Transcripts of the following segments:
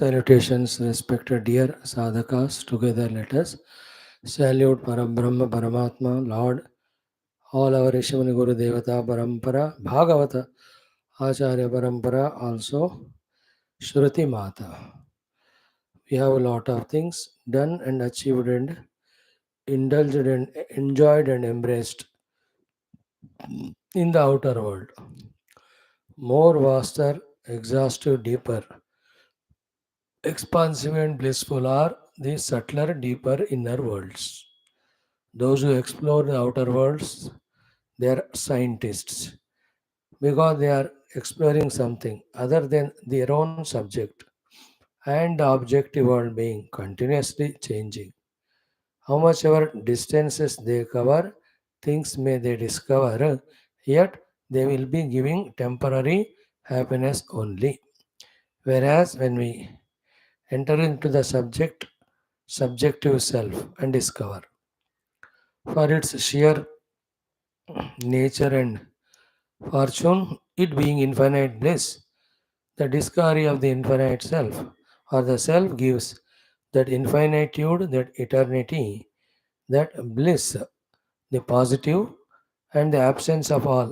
Salutations, respected dear sadhakas. Together let us salute Parabrahma, Paramatma, Lord, all our Rishimani Guru Devata, Parampara, Bhagavata, Acharya Parampara, also Shruti Mata. We have a lot of things done and achieved and indulged and enjoyed and embraced in the outer world. More vaster, exhaustive, deeper, expansive and blissful are the subtler, deeper inner worlds. Those who explore the outer worlds, they are scientists because they are exploring something other than their own subject and the objective world being continuously changing. How much ever distances they cover, things may they discover, yet they will be giving temporary happiness only. Whereas when we enter into the subjective self and discover, for its sheer nature and fortune, it being infinite bliss, the discovery of the infinite self, or the self gives that infinitude, that eternity, that bliss, the positive and the absence of all,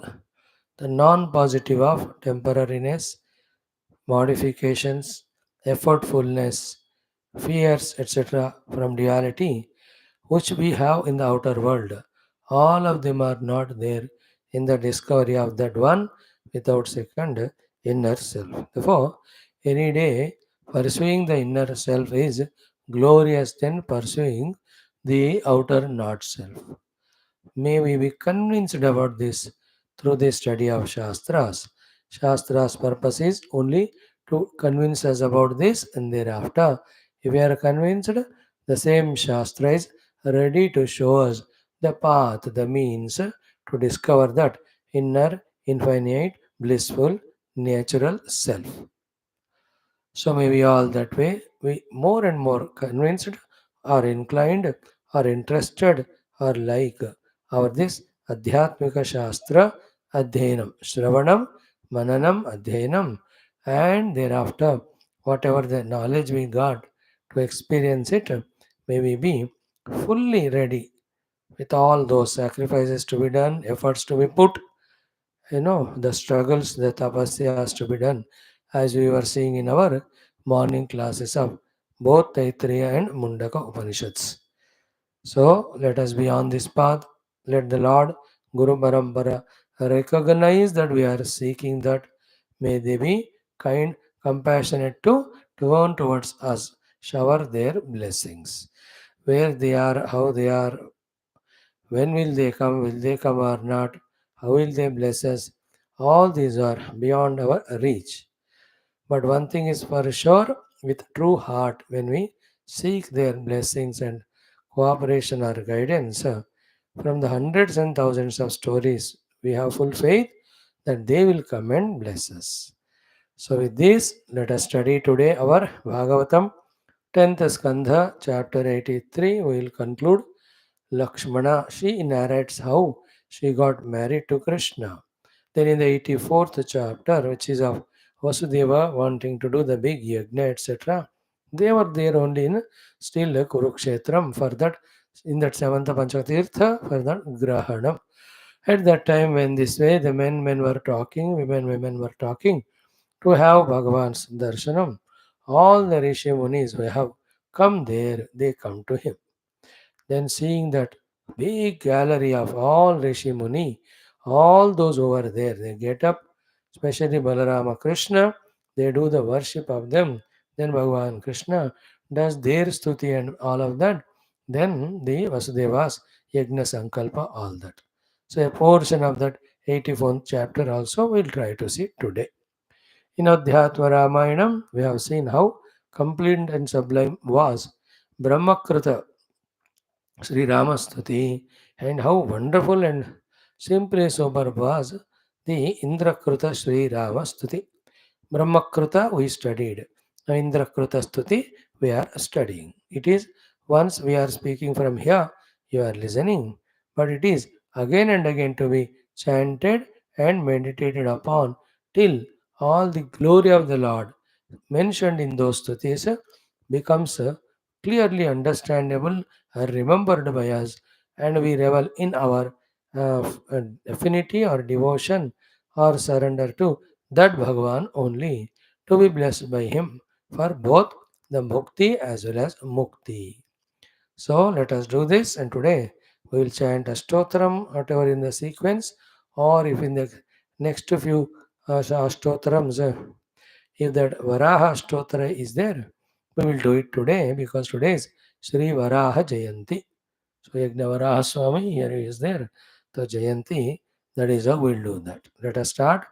the non positive of temporariness, modifications, effortfulness, fears, etc., from duality, which we have in the outer world. All of them are not there in the discovery of that one without second inner self. Therefore, any day pursuing the inner self is glorious than pursuing the outer not self. May we be convinced about this through the study of Shastras. Shastras' purpose is only to convince us about this, and thereafter, if we are convinced, the same Shastra is ready to show us the path, the means to discover that inner, infinite, blissful, natural self. So maybe all that way we more and more convinced or inclined or interested or like our this Adhyatmika Shastra Adhyanam, Shravanam, Mananam, Adhyanam, and thereafter whatever the knowledge we got to experience it, may we be fully ready with all those sacrifices to be done, efforts to be put, the struggles, the tapasyas to be done, as we were seeing in our morning classes of both Taittiriya and Mundaka Upanishads. So let us be on this path. Let the Lord Guru Parampara recognize that we are seeking that. May they be kind, compassionate to turn towards us, shower their blessings. Where they are, how they are, when will they come? Will they come or not? How will they bless us? All these are beyond our reach. But one thing is for sure, with true heart, when we seek their blessings and cooperation or guidance from the hundreds and thousands of stories, we have full faith that they will come and bless us. So, with this, let us study today our Bhagavatam, 10th Skandha, chapter 83. We will conclude Lakshmana, she narrates how she got married to Krishna. Then in the 84th chapter, which is of Vasudeva wanting to do the big yajna, etc., they were there only in still Kurukshetram for that, in that 7th Panchatirtha, for that Grahanam. At that time, when this way the men were talking, women were talking to have Bhagavan's darshanam, all the Rishi Munis who have come there, they come to him. Then seeing that big gallery of all Rishi Muni, all those over there, they get up, especially Balarama Krishna, they do the worship of them. Then Bhagavan Krishna does their stuti and all of that. Then the Vasudevas Yajna Sankalpa, all that. So a portion of that 84th chapter also we'll try to see today. In Adhyatma Ramayanam, we have seen how complete and sublime was Brahmakrita Sri Ramastuti, and how wonderful and simply sober was the Indrakruta Sri Ramastuti. Brahmakruta we studied. Now Indrakruta Stuti we are studying. It is once we are speaking from here, you are listening, but it is again and again to be chanted and meditated upon till all the glory of the Lord mentioned in those stutis becomes clearly understandable and remembered by us, and we revel in our affinity or devotion or surrender to that Bhagavan only, to be blessed by him for both the bhukti as well as mukti. So let us do this, and today we will chant a stotram, whatever in the sequence, or if in the next few stotrams, if that Varaha stotra is there, we will do it today because today is Sri Varaha Jayanti. So Yajna Varaha Swami here is there. So Jayanti, that is how we will do that. Let us start.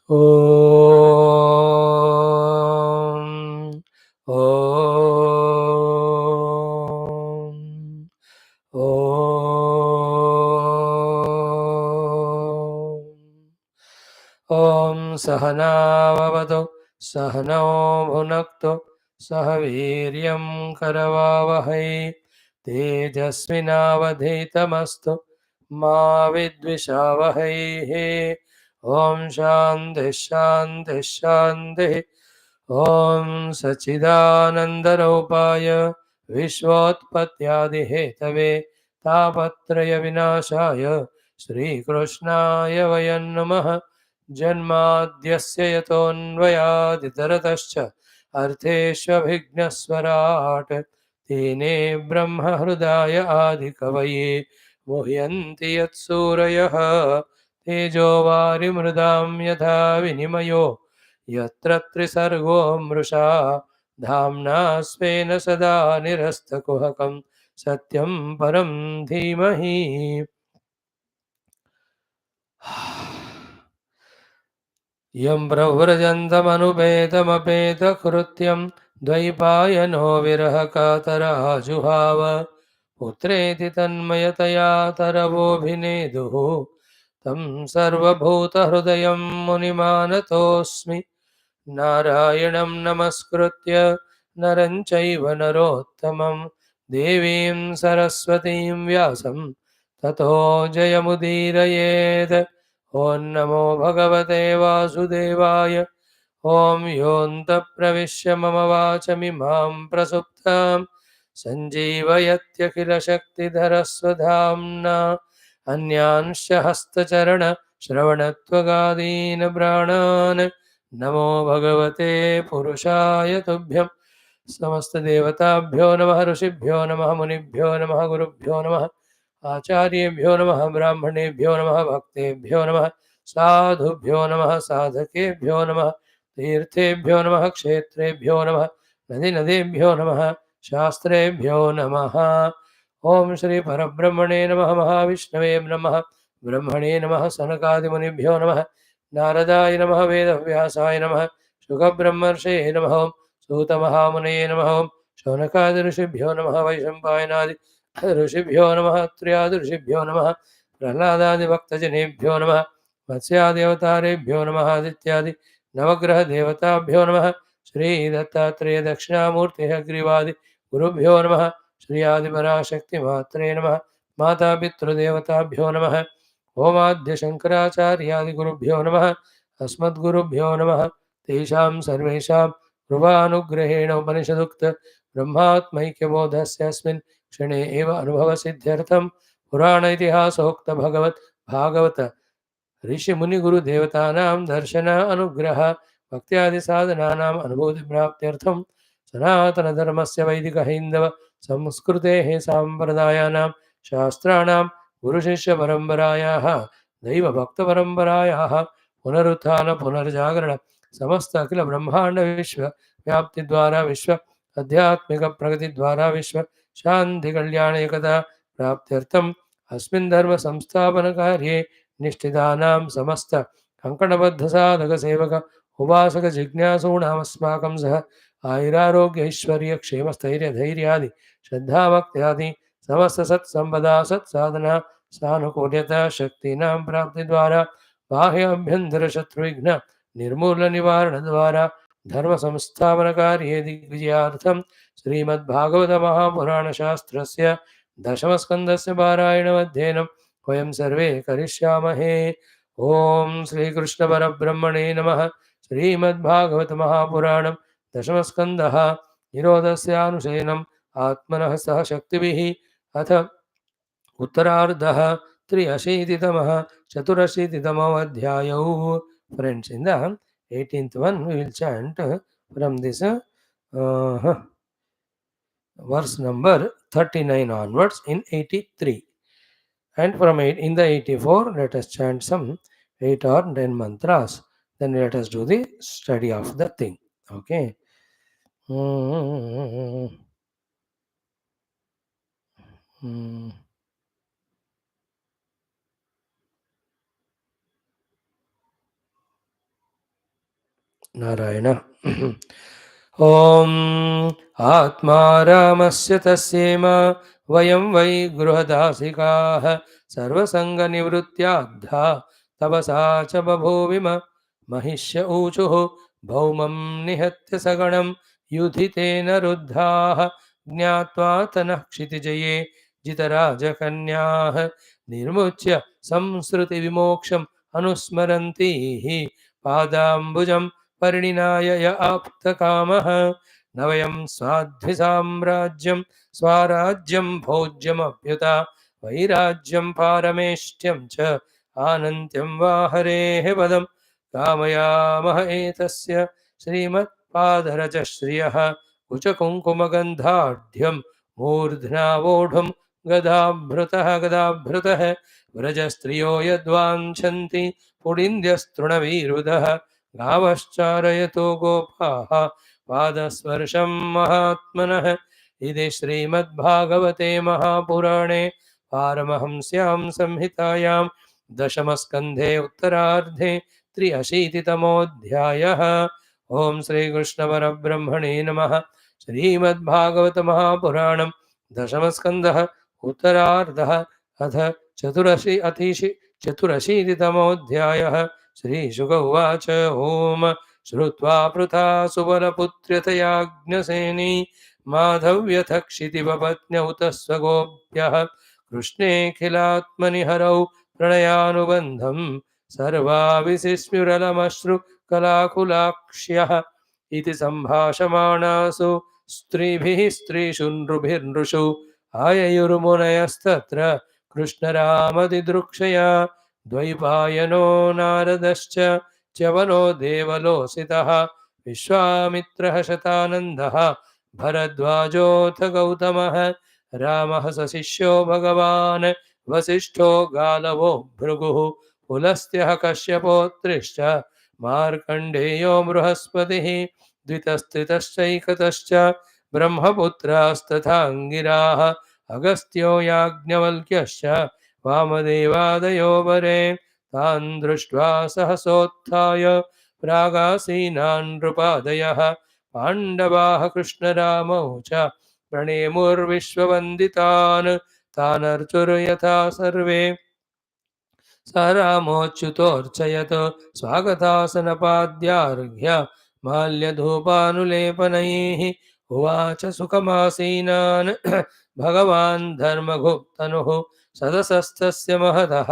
Om. Om. ॐ सहनाववतु सहनौ भुनक्तु सह वीर्यं करवावहै तेजस्विनावधीतमस्तु मा विद्विषावहैः ॐ शान्तिः शान्तिः शान्तिः ॐ सच्चिदानन्दरूपाय विश्वोत्पत्त्यादिहेतवे तापत्रयविनाशाय श्रीकृष्णाय वयं नमः। जन्माद्यस्य यतोऽन्वयादितरतश्च अर्थेष्वभिघ्नस्वराट् तेने ब्रह्महृदाय आदिकवये मुह्यन्ति यत्सूरयः तेजो वारिमृदां यथा विनिमयो यत्र त्रिसर्गो मृषा धाम्ना स्वेन सदा निरस्तकुहकं सत्यं परं धीमहि। यं प्रव्रजन्तमनुपेतमपेतकृत्यं द्वैपायनो विरहकातराजुहाव पुत्रेति तन्मयतया तरवोऽभिनेदुः तं सर्वभूतहृदयं मुनिमानतोऽस्मि। नारायणं नमस्कृत्य नरं चैव नरोत्तमं देवीं सरस्वतीं व्यासं ततो जयमुदीरयेत्। ॐ नमो भगवते वासुदेवाय। ॐ योऽन्तः प्रविश्य मम वाचमिमां प्रसुप्तां सञ्जीवयत्यखिलशक्तिधरस्वधाम्ना अन्यांश्च हस्तचरणश्रवणत्वगादीन् प्राणान् नमो भगवते पुरुषाय तुभ्यं। समस्तदेवताभ्यो नमः, ऋषिभ्यो नमः, मुनिभ्यो नमः, गुरुभ्यो नमः, आचार्येभ्यो नमः, ब्राह्मणेभ्यो नमः, भक्तेभ्यो नमः, साधुभ्यो नमः, साधकेभ्यो नमः, तीर्थेभ्यो नमः, क्षेत्रेभ्यो नमः, नदीनदेभ्यो नमः, शास्त्रेभ्यो नमः। ओम श्री परब्रह्मणे नमः। महाविष्णवे नमः। ब्रह्मणे नमः। सनकादिमुनिभ्यो नमः। नारदाय नमः। वेदव्यासाय नमः। शुकब्रह्मर्षये नमः। सूतमहामुनये नमः। शौनकादि ऋषिभ्यो नमः। वैशम्पायनादि ऋषिभ्यो नमः। त्र्यादि ऋषिभ्यो नमः। प्रह्लादादि भक्तजनेभ्यो नमः। मत्स्यादेवतारेभ्यो नमः। आदित्यादि नवग्रह देवताभ्यो नमः। श्री दत्तात्रेय दक्षिणामूर्ति हयग्रीवादि गुरुभ्यो नमः। श्री आदिपराशक्ति मात्रे नमः। माता पितृदेवताभ्यो नमः। ओमाद्य शंकराचार्यादिगुरुभ्यो नमः। अस्मद्गुरुभ्यो नमः। तेषां सर्वेषां कृपानुग्रहेण उपनिषदुक्त ब्रह्मात्मैक्यबोधस्य अस्मिन् क्षणे एव अनुभवसिद्ध्यर्थं पुराण इतिहासोक्त भगवत् भागवत ऋषि मुनि गुरु देवतानां दर्शन अनुग्रह भक्त्यादि साधनानाम् अनुभूति प्राप्त्यर्थं सनातन धर्मस्य वैदिक हैन्दव संस्कृतेः साम्प्रदायानां शास्त्राणां गुरुशिष्य परम्परायाः दैव भक्त परम्परायाः पुनरुत्थान पुनर्जागरण समस्त अखिल ब्रह्मांड विश्व व्याप्ति द्वारा विश्व आध्यात्मिक प्रगति द्वारा विश्व शांति कल्याण एकता प्राप्त्यर्थम अस्मिन् धर्म संस्थापन कार्ये निष्ठितानां समस्त कंकणबद्ध साधक सेवक उपासक जिज्ञासूणामस्माकं सह आयुरारोग्य ऐश्वर्य क्षेम स्थैर्य धैर्यादि श्रद्धा भक्त्यादि समस्त सत्संपदा सत्साधना सानुकूल्यता शक्तीनां प्राप्ति द्वारा बाह्य अभ्यंतर शत्रुघ्न निर्मूल निवारण द्वारा धर्म संस्थापन कार्ये दिग्विजयार्थं श्रीमद्भागवत महापुराण शास्त्रस्य दशम स्कंदस्य पारायणमध्ययनं वयं सर्वे करिष्यामहे। ओम श्री कृष्ण परब्रह्मणे नमः। श्रीमद्भागवत महापुराणं दशमस्कन्धः निरोधस्यानुशयनम् आत्मनः सह शक्तिभिः अथ उत्तरार्धः 83तमः चतुरशीतितमोऽध्यायौ. Friends, in the 18th one we will chant from this verse number 39 onwards in 83, and from in the 84 let us chant some 8 or 10 mantras. Then let us do the study of the thing. Okay. Narayan. ॐ आत्मा रामस्य तस्येम वयं वै गृहदासिकाः सर्वसङ्गनिवृत्त्याद्धा तपसा च बभूविम महिष्य ऊचुः भौमं निहत्य सगणं युधितेन रुद्धाः ज्ञात्वा तनः क्षितिजये जितराजकन्याः निर्मुच्य संसृतिविमोक्षम् अनुस्मरन्तीः पादाम्बुजं परिणिनाय य आप्तकामः न वयं स्वाध्विसाम्राज्यं स्वाराज्यं भोज्यमभ्युता वैराज्यं पारमेष्ट्यं च आनन्त्यं वा हरेः पदं कामयामः एतस्य श्रीमत्पादरजश्रियः कुचकुङ्कुमगन्धाढ्यं मूर्ध्ना वोढुं गदाभृतः व्रजस्त्रियो यद्वाञ्छन्ति पुडिन्द्यस्तृणवीरुधः गावश्चारयतो गोपाः पादस्पर्शं महात्मनः. इति श्रीमद्भागवते महापुराणे पारमहंस्यां संहितायां दशमस्कन्धे उत्तरार्धे 83तमोऽध्यायः. ओम श्रीकृष्णपरब्रह्मणे नमः. श्रीमद्भागवत महापुराणं दशमस्कन्धः उत्तरार्धः अथ चतुरशीतितमोऽध्यायः. श्रीशुक उवाच. ओम श्रुत्वा पृथा सुबलपुत्र्यतयाज्ञसेनी माधव्यथ क्षितिपत्न्यौत स्वगोप्यः कृष्णेऽखिलात्मनिहरौ प्रणयानुबन्धं सर्वाविशिस्म्युरलमश्रु कलाकुलाक्ष्यः इति सम्भाषमाणासु स्त्रीभिः स्त्रीषु नृभिर्नृषु आययुर्मुनयस्तत्र कृष्णरामदिदृक्षया द्वैपायनो नारदश्च च्यवनो देवलोसितः विश्वामित्रः शतानन्दः भरद्वाजोऽथ गौतमः रामः सशिष्यो भगवान् वसिष्ठो गालवो भृगुः पुलस्त्यः कश्यपोत्रिश्च मार्कण्डेयो बृहस्पतिः द्वितस्त्रितश्चैकतश्च ब्रह्मपुत्रास्तथाङ्गिराः अगस्त्यो याज्ञवल्क्यश्च वामदेवादयो वरे तान् दृष्ट्वा सहसोत्थाय प्रागासीनान् नृपादयः पाण्डवाः कृष्णरामौ च प्रणेमुर्विश्ववन्दितान् तानर्चुर्यथा सर्वे स रामोच्युतोऽर्चयत् स्वागतासनपाद्यार्घ्य माल्यधूपानुलेपनैः उवाच सुखमासीनान् भगवान् धर्मगुप्तनुः सदसस्तस्य महतः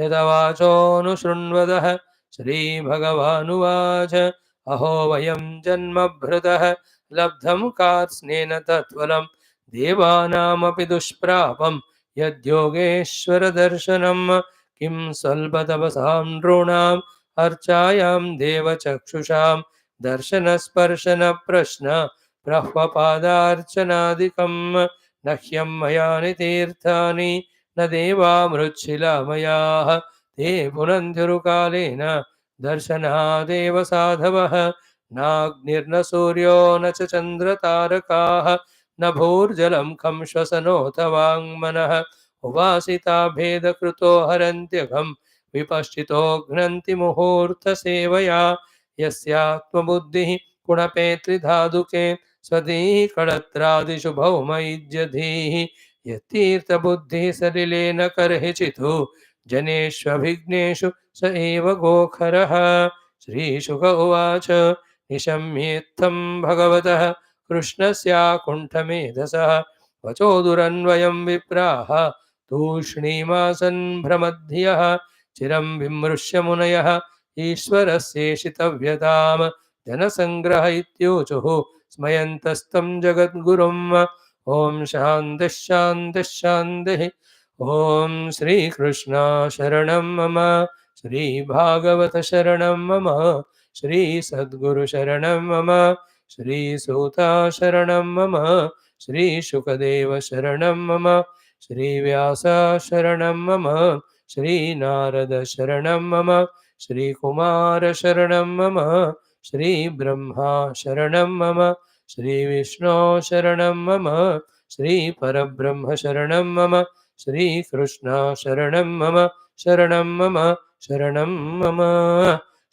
यदवाचोऽनुशृण्वदः श्रीभगवानुवाच. अहो वयं जन्मभृतः लब्धं कार्त्स्नेन तत्फलं देवानामपि दुष्प्रापं यद्योगेश्वरदर्शनम् किं स्वल्पतपसां नॄणाम् अर्चायां देवचक्षुषां दर्शनस्पर्शनप्रश्न ब्रह्मपादार्चनादिकं न ह्यं मयानि तीर्थानि न देवामृच्छिलामयाः ते पुनन्त्युरुकालेन दर्शनादेव साधवः नाग्निर्न सूर्यो न च चन्द्रतारकाः न भूर्जलं खं श्वसनोऽथ वाङ्मनः उवासिता भेदकृतो हरन्त्यघं विपश्चितो घ्नन्ति मुहूर्तसेवया यस्यात्मबुद्धिः कुणपेत्रिधादुके स्वधीः कडत्रादिषु भौमैज्यधीः यत्तीर्थबुद्धिः सलिलेन कर्हिचितु जनेष्वभिघ्नेषु स एव गोखरः. श्रीशुक उवाच. निशम्येत्थं भगवतः कृष्णस्याकुण्ठमेधसः वचो दुरन्वयं विप्राः तूष्णीमासन् भ्रमद्धियः चिरं विमृश्य मुनयः ईश्वरस्येषितव्यतां जनसङ्ग्रह इत्यूचुः स्मयन्तस्तं जगद्गुरुम् ॐ शान्तिः शान्तिः शान्तिः। ॐ श्रीकृष्ण शरणं मम, श्रीभागवत शरणं मम, श्रीसद्गुरु शरणं मम, श्रीसूता शरणं मम, श्रीशुकदेव शरणं मम, श्रीव्यास शरणं मम, श्रीनारद शरणं मम, श्रीकुमार शरणं मम, श्रीब्रह्मा शरणं मम, श्रीविष्णु शरणं मम, श्रीपरब्रह्म शरणं मम, श्रीकृष्ण शरणं मम, शरणं मम, शरणं मम।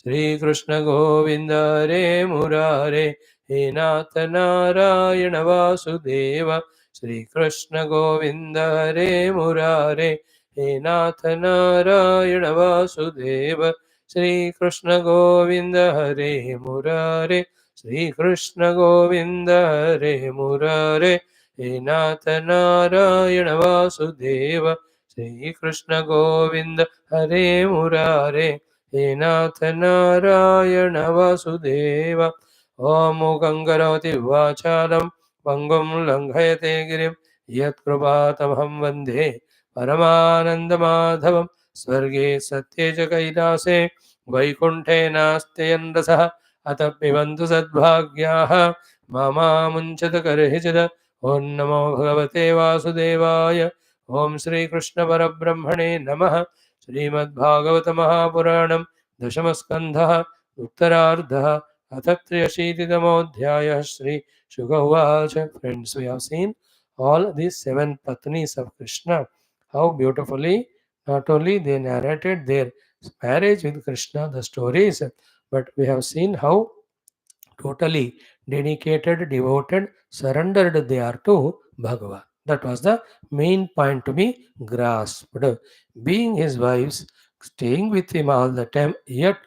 श्रीकृष्ण गोविन्द हरे मुरारे, हे नाथ नारायण वासुदेव। श्रीकृष्ण गोविन्द हरे मुरारे, हे नाथ नारायण वासुदेव। श्रीकृष्ण गोविन्द हरे मुरारे, श्रीकृष्ण गोविन्द हरे मुरारे, हे नाथ नारायण वासुदेव। श्रीकृष्ण गोविन्द हरे मुरारे, हे नाथ नारायण वासुदेव। ॐ मूकं करोति वाचालं पङ्गुं लङ्घयते गिरिं यत्कृपातमहं वन्दे परमानन्दमाधवं। स्वर्गे सत्ये च कैलासे वैकुण्ठे नास्त्ययन् रसः अतः पिबन्तु सद्भाग्याः मामुञ्चत कर्हिचित्। ॐ नमो भगवते वासुदेवाय। ॐ श्रीकृष्णपरब्रह्मणे नमः। श्रीमद्भागवत महापुराणं दशमस्कन्धः उत्तरार्धः अथ 83तमोऽध्यायः। श्रीशुक उवाच। Friends, we have seen all these 7 patnis of Krishna, how beautifully not only they narrated their marriage with Krishna, the stories, but we have seen how totally dedicated, devoted, surrendered they are to Bhagavan. That was the main point to be grasped. Being his wives, staying with him all the time, yet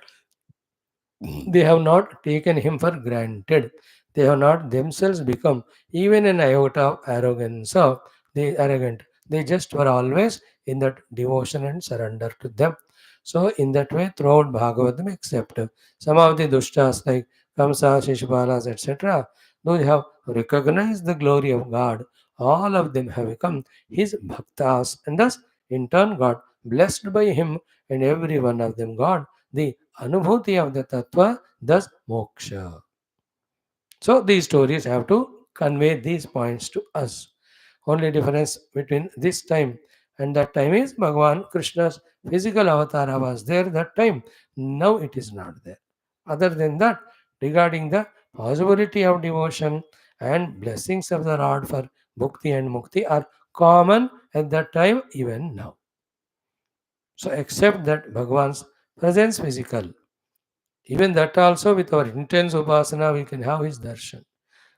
they have not taken him for granted. They have not themselves become even an iota of arrogance. Of they arrogant. They just were always in that devotion and surrender to them. So in that way, throughout Bhagavatam, except some of the dushtas like Kamsa, Shishpalas, etc., those have recognized the glory of God. All of them have become his bhaktas, and thus in turn got blessed by him, and every one of them got the anubhuti of the tattva, thus moksha. So these stories have to convey these points to us. Only difference between this time and that time is Bhagavan Krishna's physical avatar was there that time. Now it is not there. Other than that, regarding the possibility of devotion and blessings of the Lord for bhukti and mukti are common at that time even now. So except that Bhagavan's presence physical, even that also with our intense upasana we can have his darshan.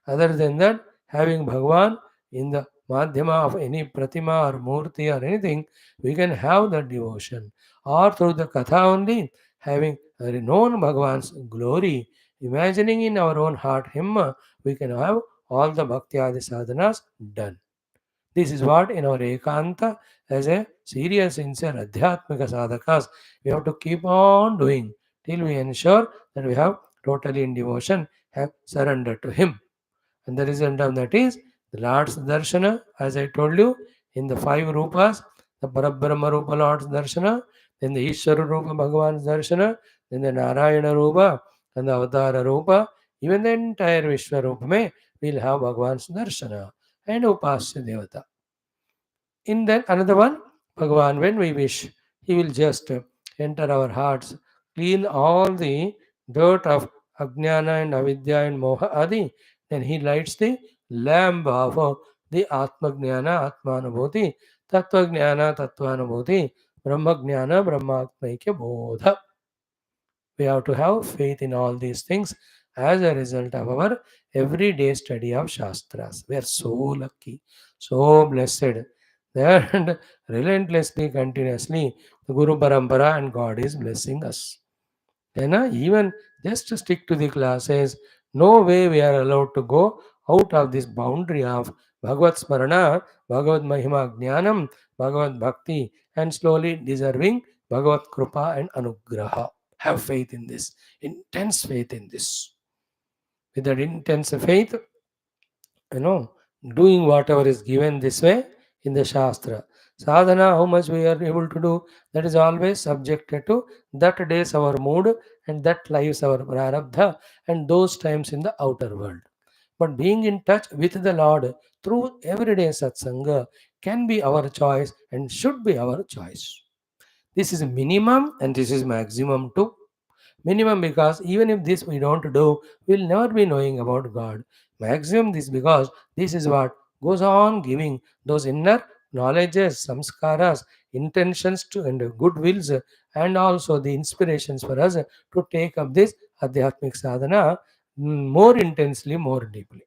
Other than that, having Bhagavan in the madhyama of any pratima or murti or anything, we can have that devotion. Or through the katha only, having known Bhagavan's glory, imagining in our own heart him, we can have all the bhakti adi sadhanas done. This is what in our ekanta, as a serious, sincere adhyatmika sadhakas, we have to keep on doing till we ensure that we have totally in devotion, have surrendered to him. And the result of that is the Lord's darshana, as I told you, in the 5 rupas, the Parabrahma Rupa Lord's darshana, then the Ishvara Rupa Bhagavan's darshana, then the Narayana Rupa and the Avatara Rupa, even the entire Vishwarupa may will have Bhagavan's darshana and Upasya Devata. In then another one, Bhagavan, when we wish, he will just enter our hearts, clean all the dirt of Ajnana and Avidya and Moha Adi. Then he lights the lamp of the Atma Jnana, Atmanubhuti, Tattva Jnana, Tattvanubhuti, Brahma Jnana, Brahmatmaikya Bodha. We have to have faith in all these things as a result of our everyday study of Shastras. We are so lucky, so blessed that relentlessly, continuously, the Guru Parampara and God is blessing us. Then even just to stick to the classes, no way we are allowed to go out of this boundary of Bhagavad Smarana, Bhagavad Mahima Jnanam, Bhagavad Bhakti, and slowly deserving Bhagavad Krupa and Anugraha. Have faith in this, intense faith in this. With that intense faith, you know, doing whatever is given this way in the Shastra. Sadhana, how much we are able to do, that is always subjected to that day's our mood and that lives our prarabdha and those times in the outer world. But being in touch with the Lord through everyday satsanga can be our choice and should be our choice. This is minimum and this is maximum too. Minimum because even if this we don't do, we'll never be knowing about God. Maximum this because this is what goes on giving those inner knowledges, samskaras, intentions to and good wills and also the inspirations for us to take up this adhyatmic sadhana more intensely, more deeply.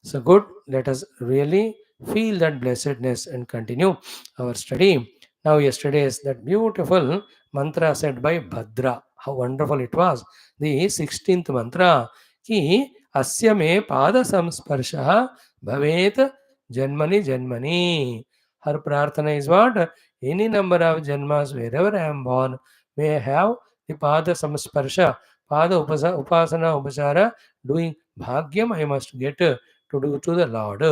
So good, let us really feel that blessedness and continue our study. Now, yesterday's that beautiful mantra said by Bhadra. How wonderful it was. The 16th mantra. Ki asya me pada samsparsha bhavet janmani janmani. Her prarthana is what? Any number of janmas wherever I am born may I have the pada samsparsha, pada upasana upasara doing bhagyam I must get to do to the Lord.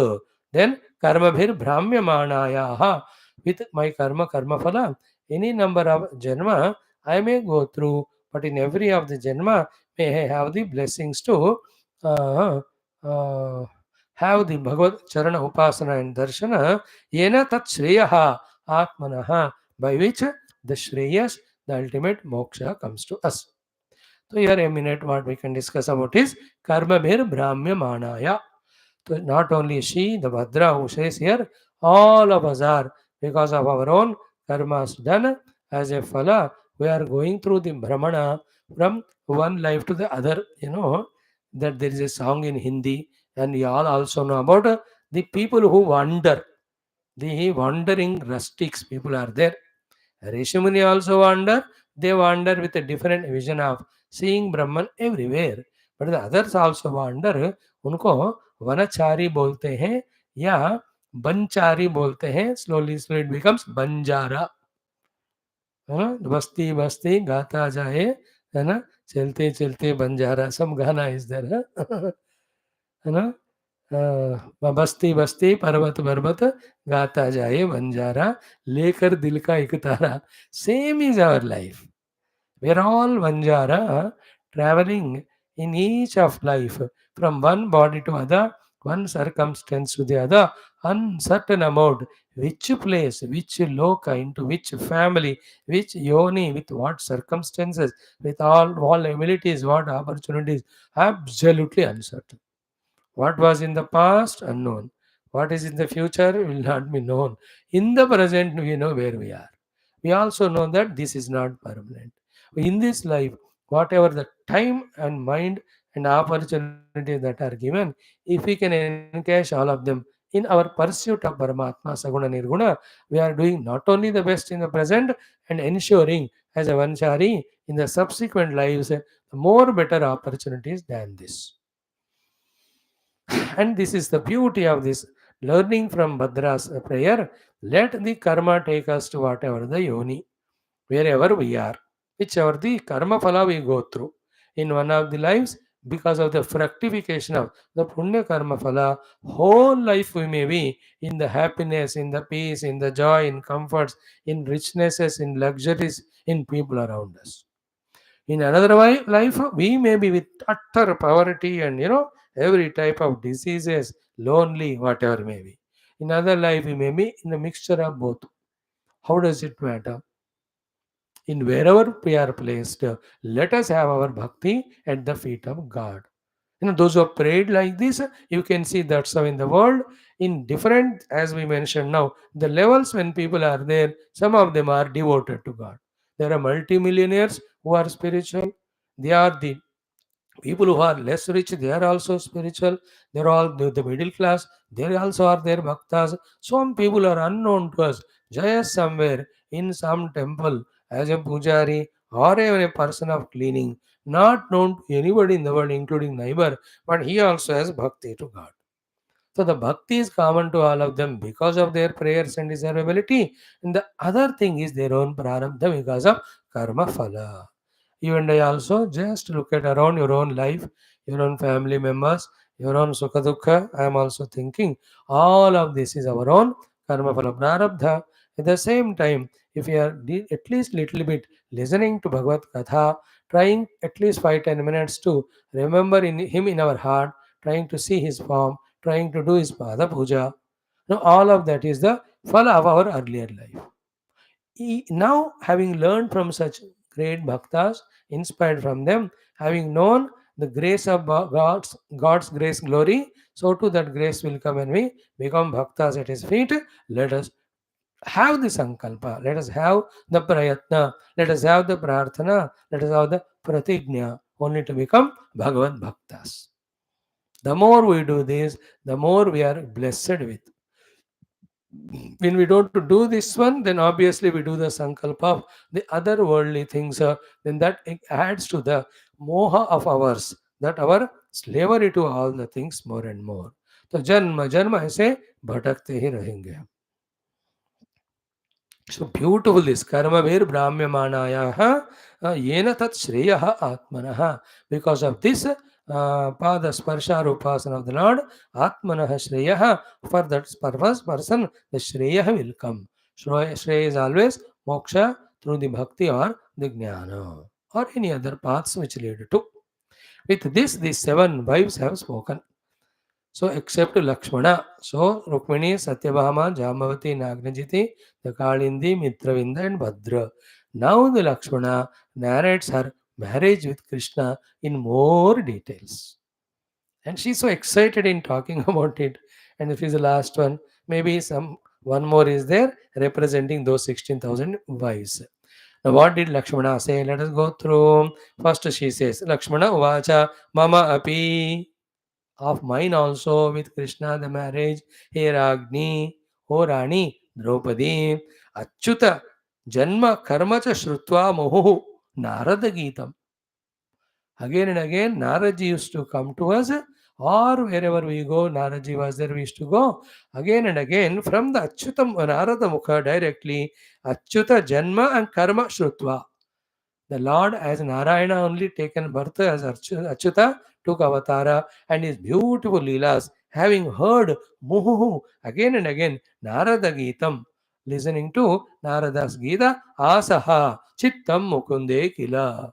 Then karma bhir brahmya manayaha. With my karma phala, any number of janma I may go through, but in every of the janma may I have the blessings to uh, uh, have the Bhagavad Charana Upasana and Darshana, yena tat shreyaha atmanaha, by which the shreyas, the ultimate moksha comes to us. So here a minute what we can discuss about is karma bhir brahmya manaya. So not only she, the Bhadra who says here, all of us are because of our own karmas done as a phala. We are going through the Brahmana from one life to the other. You know that there is a song in Hindi, and you all also know about the people who wander, the wandering rustics. People are there. Rishimuni also wander. They wander with a different vision of seeing Brahman everywhere. But the others also wander. उनको वनचारी बोलते हैं या बनचारी बोलते हैं. Slowly, slowly it becomes Banjara. है ना? बस्ती बस्ती गाता जाए, है ना? चलते चलते बंजारा. Some गाना is there, है ना? बस्ती बस्ती पर्वत पर्वत गाता जाए बंजारा लेकर दिल का एक तारा. Same is our life. We are all Vanjara traveling in each of life from one body to other, one circumstance to the other, uncertain about which place, which loka, into which family, which yoni, with what circumstances, with all abilities, what opportunities, absolutely uncertain. What was in the past, unknown. What is in the future will not be known. In the present, we know where we are. We also know that this is not permanent. In this life, whatever the time and mind and opportunities that are given, if we can encash all of them in our pursuit of Paramatma, Saguna, Nirguna, we are doing not only the best in the present and ensuring as a Vanchari in the subsequent lives more better opportunities than this. And this is the beauty of this learning from Bhadra's prayer. Let the karma take us to whatever the yoni, wherever we are, whichever the karma phala we go through. In one of the lives, because of the fructification of the punya karma phala, whole life we may be in the happiness, in the peace, in the joy, in comforts, in richnesses, in luxuries, in people around us. In another life, we may be with utter poverty and every type of diseases, lonely, whatever may be. In other life, we may be in a mixture of both. How does it matter? In wherever we are placed, let us have our bhakti at the feet of God. Those who have prayed like this, you can see that's how in the world, in different, as we mentioned now, the levels when people are there, some of them are devoted to God. There are multimillionaires who are spiritual. They are the people who are less rich, they are also spiritual. They're all the middle class, they also are their bhaktas. Some people are unknown to us, just somewhere in some temple as a pujari or even a person of cleaning, not known to anybody in the world, including neighbor, but he also has bhakti to God. So the bhakti is common to all of them because of their prayers and desirability. And the other thing is their own prarabdha because of karma phala. You and I also just look at around your own life, your own family members, your own sukha dukha. I am also thinking all of this is our own karma phala prarabdha. At the same time, if we are at least little bit listening to Bhagavad Katha, trying at least 5-10 minutes to remember in him in our heart, trying to see his form, trying to do his pada puja. Now, all of that is the phala of our earlier life. Now, having learned from such great bhaktas, inspired from them, having known the grace of God's grace glory, so too that grace will come when we become bhaktas at His feet. Let us have the sankalpa, let us have the prayatna, let us have the prarthana, let us have the pratignya, only to become Bhagavad Bhaktas. The more we do this, the more we are blessed with. When we don't do this one, then obviously we do the sankalpa of the other worldly things. Then that adds to the moha of ours, that our slavery to all the things more and more. तो जन्म जन्म ऐसे भटकते ही रहेंगे. So beautiful this karma vir brahmyamanaya yena tat shreya atmanah. Because of this pada sparsha upasana of the Lord, atmanah shreya, for that purpose person the shreya will come. Shreya is always moksha through the bhakti or the jnana or any other paths which lead to. With this, these 7 wives have spoken. So except Lakshmana. So Rukmini, Satyabhama, Jamavati, Nagnajiti, the Kalindi, Mitravinda and Bhadra. Now the Lakshmana narrates her marriage with Krishna in more details. And she's so excited in talking about it. And if is the last one, maybe some one more is there representing those 16,000 wives. Now what did Lakshmana say? Let us go through. First she says, Lakshmana Uvacha Mama Api, of mine also with Krishna the marriage, He Ragni, O Rani, Draupadi, Achyuta, Janma Karma cha Shrutva Mohu, Narada Geetam. Again and again, Naraji used to come to us, or wherever we go, Naraji was there, we used to go. Again and again, from the Achyutam Narada Mukha directly, Achyuta Janma and Karma Shrutva. The Lord, as Narayana, only taken birth as Achyuta, took avatara, and his beautiful Leelas, having heard Muhu again and again, Narada Geetam, listening to Narada's Gita, Asaha, Chittam Mukunde Kila.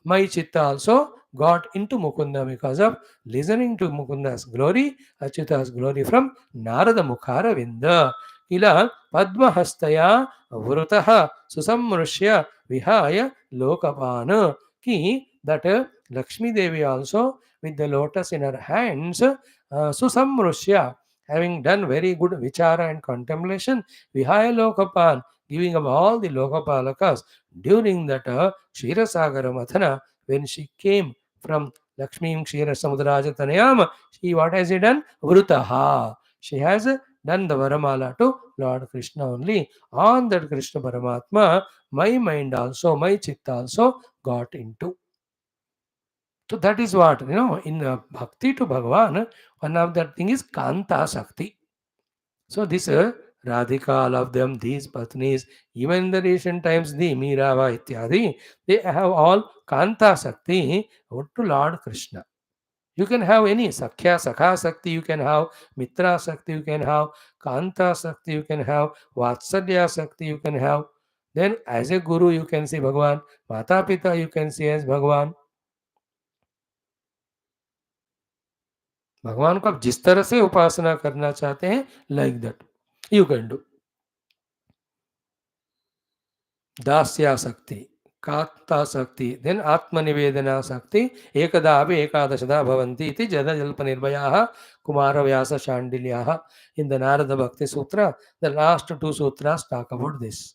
My chitta also got into Mukunda because of listening to Mukunda's glory, Achyuta's glory from Narada Mukhara Vinda. Kila Padma Hastaya Vrutaha Susamrushya Vihaya Lokapana. Ki that Lakshmi Devi also with the lotus in her hands, Susamrushya, having done very good vichara and contemplation, Vihaya Lokapan, giving up all the Lokapalakas during that Kshirasagara Mathana, when she came from Lakshmi Kshira Samudraja Tanayam, she what has she done? Vrutaha. She has done the Varamala to Lord Krishna only. On that Krishna Paramatma, my mind also, my chitta also got into. So that is what, in bhakti to Bhagavan, one of that thing is Kanta Sakti. So this Radhika, all of them, these Patnis, even in the recent times, the Mirava Ityadi, they have all Kanta Sakti to Lord Krishna. You can have any Sakhya, Sakha Sakti, you can have Mitra Sakti, you can have Kanta Sakti, you can have Vatsalya Sakti, you can have. Then as a Guru, you can see Bhagavan. Mata Pita, you can see as Bhagavan. भगवान को आप जिस तरह से उपासना करना चाहते हैं, like that you can do. दास्यासक्ति, कात्तासक्ति, देन आत्मनिवेदनासक्ति, एकदापि एकादशदा भवन्ति इति जलजल्पनिर्भयाः Kumaravyasa शाण्डिल्याः. In the Narada Bhakti Sutra, the last 2 sutras talk about this.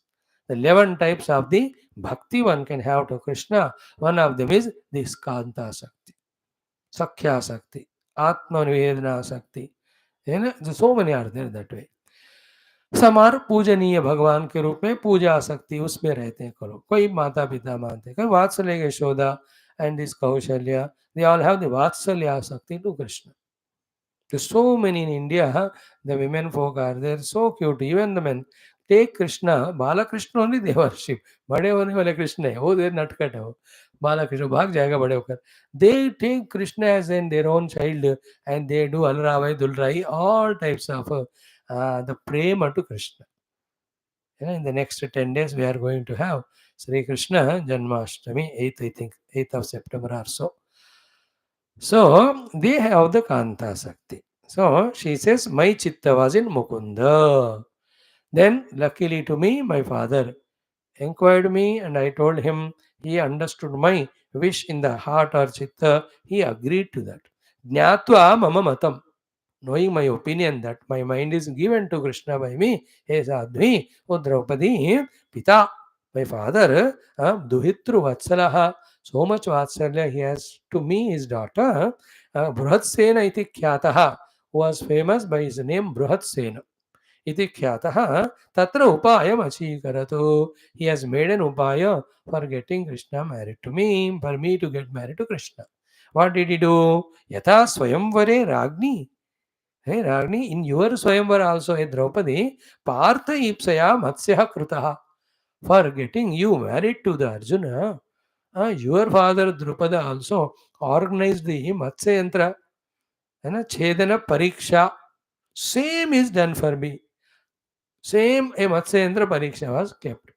The 11 types of the bhakti one can have to Krishna. One of them is this Kanta Sakti, Sakhya Sakti, Atmanivedana Sakti. So many are there that way. समार पूजनीय भगवान के रूप में पूजा आसक्ति उसमें रहते हैं. करो कोई माता पिता मानते हैं, कोई वात्सल्य Yashoda and this Kaushalya, they all have the Vatsalya Asakti to Krishna. There's so many in India, the women folk are there, so cute, even the men. Take Krishna, Balakrishna only they worship. बड़े होने वाले कृष्ण है, वो देर नटखट है वो. बालकृष्ण भाग जाएगा बड़े होकर. They take Krishna as in their own child and they do Alravai, Dulrai, all types of the prema to Krishna. In the next 10 days, we are going to have Sri Krishna Janmashtami, 8th, I think, 8th of September or so. So, they have the Kanta Sakti. So, she says, my chitta was in Mukunda. Then, luckily to me, my father inquired me and I told him he understood my wish in the heart or chitta. He agreed to that. Jnatva mama matam. Knowing my opinion that my mind is given to Krishna by me, he Sadhvi, O Draupadi, Pita, my father, Duhitru Vatsalaha, so much Vatsalya he has to me, his daughter, Bruhatsena iti Khyataha, who was famous by his name Bruhatsena. Iti Khyataha, Tatra Upayam Achikarato. He has made an Upaya for getting Krishna married to me, for me to get married to Krishna. What did he do? Yata Swayamvare Ragni. Hey Ragni, in your Swayamvara also, hey Draupadi, Partha Ipsaya Matsya Krutaha. For getting you married to the Arjuna, your father Drupada also organized the Matsya Yantra, Chedana Pariksha. Same is done for me. Same a Matsya Yantra Pariksha was kept.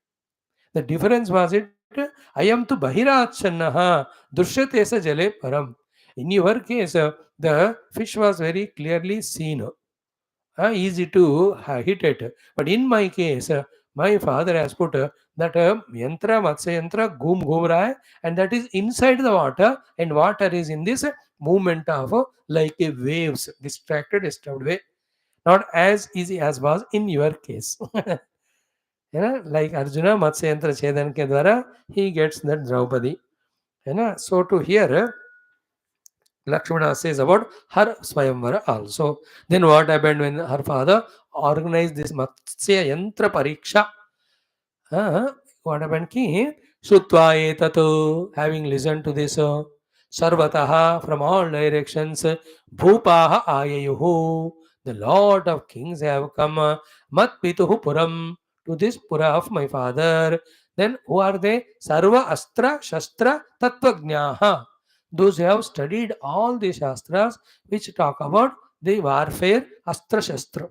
The difference was it, I am to Bahirachannaha, Dushyate sa Jale Param. In your case, the fish was very clearly seen. Easy to hit it. But in my case, my father has put that yantra, matsya yantra, goom raha hai, and that is inside the water, and water is in this movement of like a waves, distracted, disturbed way. Not as easy as was in your case. Like Arjuna, matsya yantra chedan ke dwara, he gets that Draupadi. So to here, Lakshmana says about her Swayamvara also. Then what happened when her father organized this Matsya Yantra Pariksha? Uh, what happened? Ki Shrutva etatu, having listened to this, Sarvataha from all directions, Bhupaha ayayuhu, the Lord of Kings have come, Mat Pituhu Puram, to this Pura of my father. Then who are they? Sarva Astra Shastra Tattvajnaha. Those who have studied all the Shastras which talk about the warfare, Astra Shastra.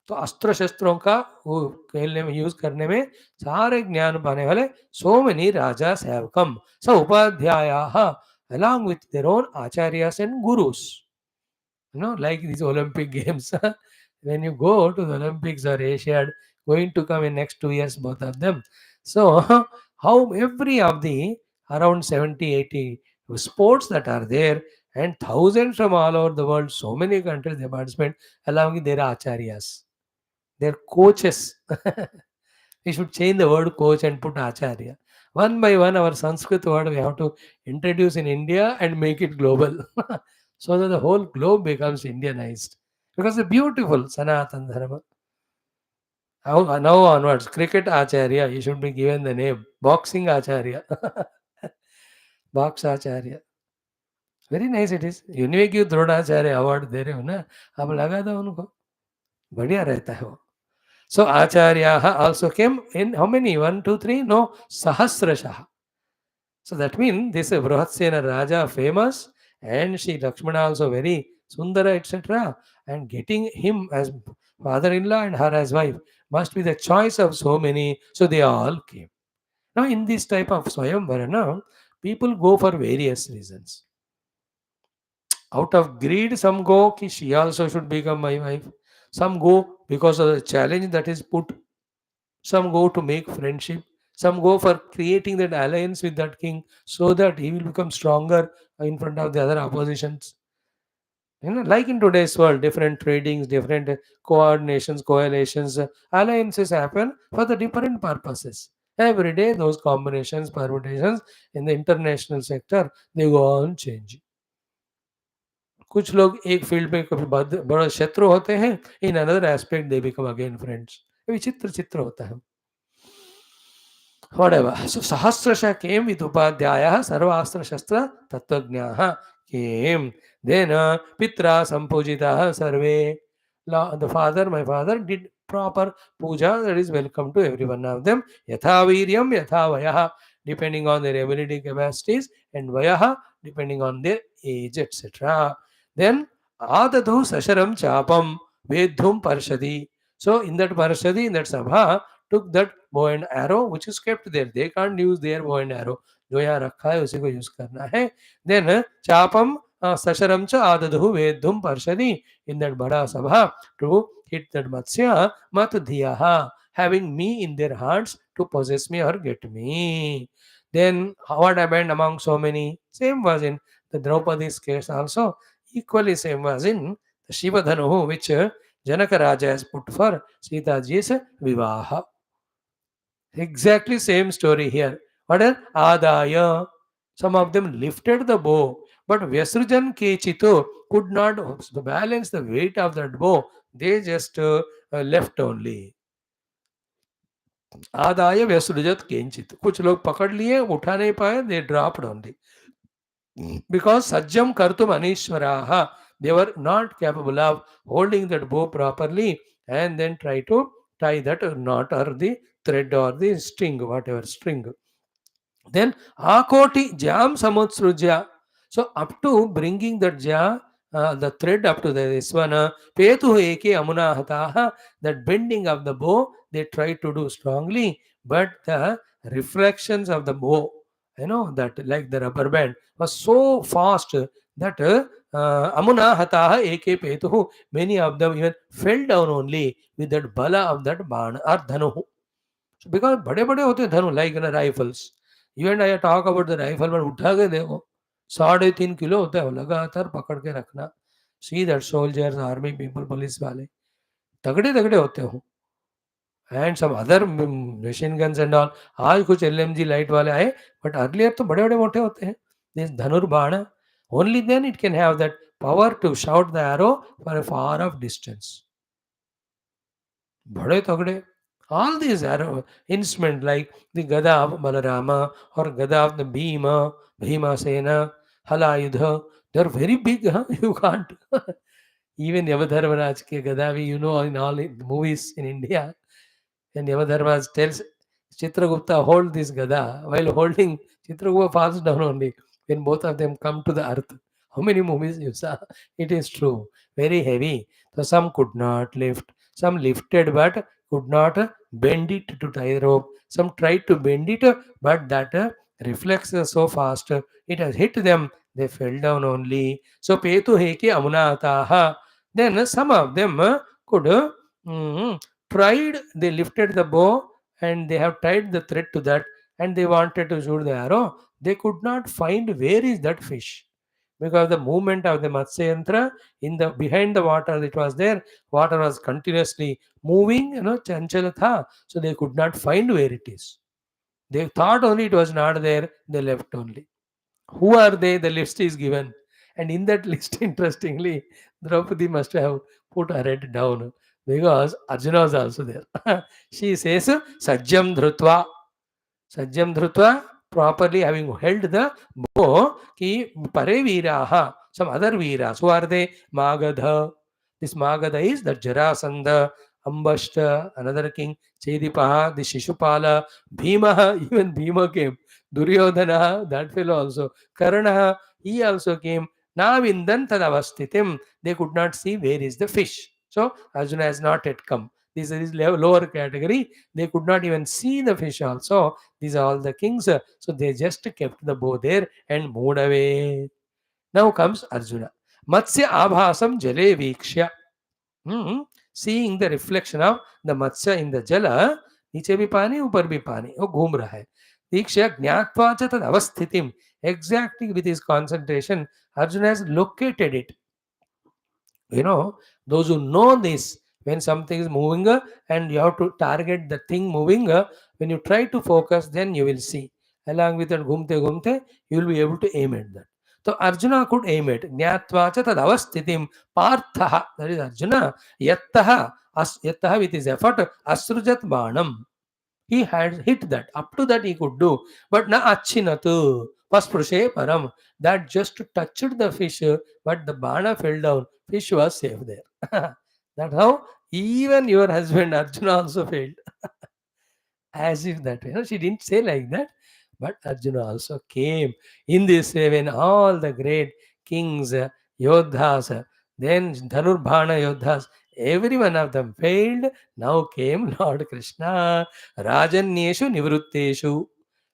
तो अस्त्र शस्त्रों का वो खेलने में use करने में सारे ज्ञान पाने वाले so many rajas have come. So upadhyayaha along with their own acharyas and gurus. Like these Olympic games. When you go to the Olympics or Asiad, going to come in next 2 years, both of them. So how every of the around 70, 80 sports that are there and thousands from all over the world, so many countries they participate along with their acharyas. Their coaches. We should change the word coach and put acharya. One by one, our Sanskrit word we have to introduce in India and make it global. So that the whole globe becomes Indianized. Because it's beautiful Sanatan Dharma. Now onwards, cricket acharya, you should be given the name. Boxing acharya. Box acharya. Very nice it is. Unique क्यों Dronacharya award दे रहे हो ना, अब लगा दो उनको, बढ़िया रहता है वो. So Acharyaha also came in how many? 1, 2, 3? No, Sahasrashaha. So that means this Bruhatsena Raja famous and Sri Lakshmana also very Sundara etc. And getting him as father-in-law and her as wife must be the choice of so many. So they all came. Now in this type of Swayamvara, people go for various reasons. Out of greed, some go, ki she also should become my wife. Some go because of the challenge that is put. Some go to make friendship. Some go for creating that alliance with that king so that he will become stronger in front of the other oppositions. Like in today's world, different tradings, different coordinations, coalitions, alliances happen for the different purposes. Every day, those combinations, permutations in the international sector, they go on changing. कुछ लोग एक field में कभी बड़ा शत्रु होते हैं, in another aspect they become again friends. विचित्र चित्र होता है. Whatever. So Sahasrasha came with Upadhyaya, Sarvastra Shastra Tattvajnaha came. Then Pitra Sampujitaha Sarve. The father, my father, did proper puja that is welcome to every one of them. Yatha viryam, yatha vayaha, depending on their ability capacities, and vayaha depending on their age, etc. Then adadu sasharam chapam vedhum parshadi. So in that parshadi, in that sabha, took that bow and arrow which is kept there. They can't use their bow and arrow. जो यहाँ रखा है उसी को use करना है. Then chapam sasharam cha adadhu vedhum parshadi, in that bada sabha to hit that matsya mat dhiyaha, having me in their hearts to possess me or get me. Then what happened among so many? Same was in the Draupadi's case also. Equally same was in the Shivadhanu which Janaka Raja has put for Sita Ji's Vivaha. Exactly same story here. What is Adaya? Some of them lifted the bow, but Vyasrujan Kechito could not balance the weight of that bow. They just left only. आदाय व्यसृजत किंचित, कुछ लोग पकड़ लिए, उठा नहीं पाए, they dropped only. Because sajjam kartum anishwaraha, they were not capable of holding that bow properly and then try to tie that knot or the thread or the string, whatever string. Then akoti jam samutsrujya. So up to bringing that the thread up to this one, petu eke amuna hataha, that bending of the bow, they try to do strongly, but the reflections of the bow, that like the rubber band, was so fast that amuna hataha eke petu, many of them even fell down only with that bala of that bana or dhanu. Because बड़े बड़े होते हैं धनु like ना rifles. You and I talk about the rifle में उठा के देखो 3.5 किलो होता है वो, लगातार पकड़ के रखना. See that soldiers, army people, police वाले तगड़े तगड़े होते हो. And some other machine guns and all. आज कुछ LMG लाइट वाले आए, बट अर्लियर तो बड़े बड़े मोटे होते हैं. दिस धनुर्बाण, only then it can have that power to shout the arrow for a far off distance. बड़े तगड़े. All these arrow instruments like the Gada of Balarama or Gada of the Bhima Sena, Halayudha, they're very big, huh? You can't. Even Yavadharmaraj ke Gada, in all the movies in India, and Yavadharmaraj tells Chitragupta, hold this Gada. While holding, Chitragupta falls down only when both of them come to the earth. How many movies you saw? It is true. Very heavy. So some could not lift. Some lifted but could not bend it to tie rope. Some tried to bend it, but that reflex is so fast, it has hit them. They fell down only. So Petu Heke Amunataha. Then some of them could tried, they lifted the bow and they have tied the thread to that and they wanted to shoot the arrow. They could not find where is that fish, because the movement of the Matsya Yantra in the behind the water, it was there. Water was continuously moving, chanchalatha. So they could not find where it is. They thought only it was not there. They left only. Who are they? The list is given. And in that list, interestingly, Draupadi must have put her head down because Arjuna was also there. She says, Sajjam Dhrutva. Sajjam Dhrutva, properly having held the bow, ki pare veeraha, some other veeras. Who are they? Magadha. This Magadha is the Jarasandha, Ambashta, another king, Chedipaha, the Shishupala, Bhimaha, even Bhima came. Duryodhana, that fellow also. Karnaha, he also came. Now in Dantadavastitim, they could not see where is the fish. So Arjuna has not yet come. This is lower category. They could not even see the fish also. These are all the kings. So they just kept the bow there and moved away. Now comes Arjuna. Matsya abhasam jale vikshya. Seeing the reflection of the Matsya in the jala, नीचे भी पानी ऊपर भी पानी, वो घूम रहा है. दीक्षा ज्ञात्वा च तद अवस्थितिम. Exactly with his concentration, Arjuna has located it. Those who know this, when something is moving and you have to target the thing moving, when you try to focus, then you will see. Along with that ghumte ghumte, you will be able to aim at that. So Arjuna could aim at Jnatva cha tad avasthitim parthaha, that is Arjuna, yattaha with his effort, asrujat banam. He had hit that. Up to that he could do. But na achinatu, paspurushe param. That just touched the fish, but the bana fell down. Fish was safe there. That's how even your husband Arjuna also failed. As if that way. She didn't say like that, but Arjuna also came in this way when all the great kings, yodhas, then Dhanurbhana yodhas, every one of them failed. Now came Lord Krishna, Rajanyeshu Nivrutteshu.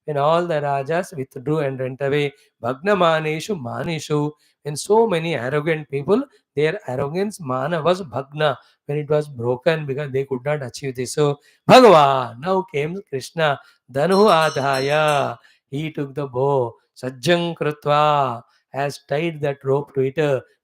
When all the rajas withdrew and went away, Bhagnamaneshu Manishu, when so many arrogant people, their arrogance, mana was Bhagna, when it was broken because they could not achieve this. So Bhagavan, now came Krishna, Danu Adhaya, he took the bow, Sajjang Krutva, has tied that rope to it,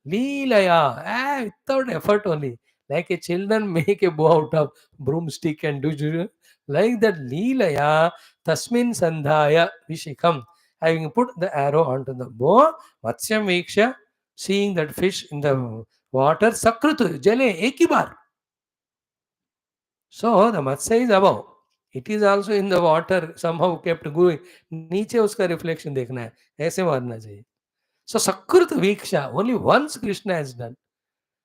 Leelaya, without effort only, like a children make a bow out of broomstick and do like that Leelaya, Tasmin Sandhaya, Vishikam, having put the arrow onto the bow, Vatsyam Viksha, seeing that fish in the water, Sakrutu, Jale, Ekibar. So the Matsya is above. It is also in the water somehow kept going. नीचे उसका reflection देखना है ऐसे मारना चाहिए. So Sakrut Viksha only once Krishna has done.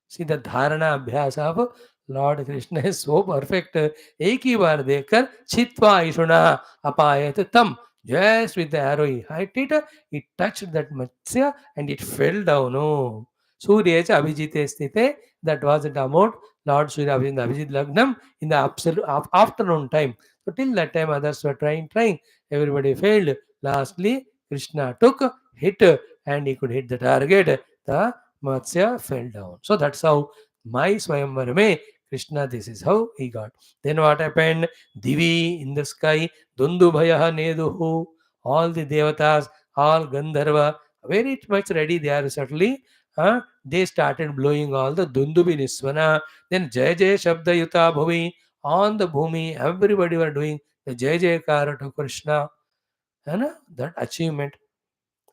See the dharana abhyas of Lord Krishna is so perfect. एक ही बार देखकर छित्वा ईशुना अपायत tam. Just with the arrow he hit it, it touched that Matsya and it fell down. Oh. Surya Abhijite Sthite, that was the amount Lord Surya in the Abhijit Lagnam in the absolute afternoon time. So till that time others were trying. Everybody failed. Lastly, Krishna took, hit, and he could hit the target. The Matsya fell down. So that's how my Swayamvar mein Krishna, this is how he got. Then what happened? Divi in the sky, Dundubhayaha Neduhu, all the devatas, all Gandharva, very much ready they are certainly. They started blowing all the Dundubi Nisvana, then Jai Jai Shabda Yuta Bhuvi, on the Bhumi, everybody were doing the Jai Jai Kara to Krishna. That achievement.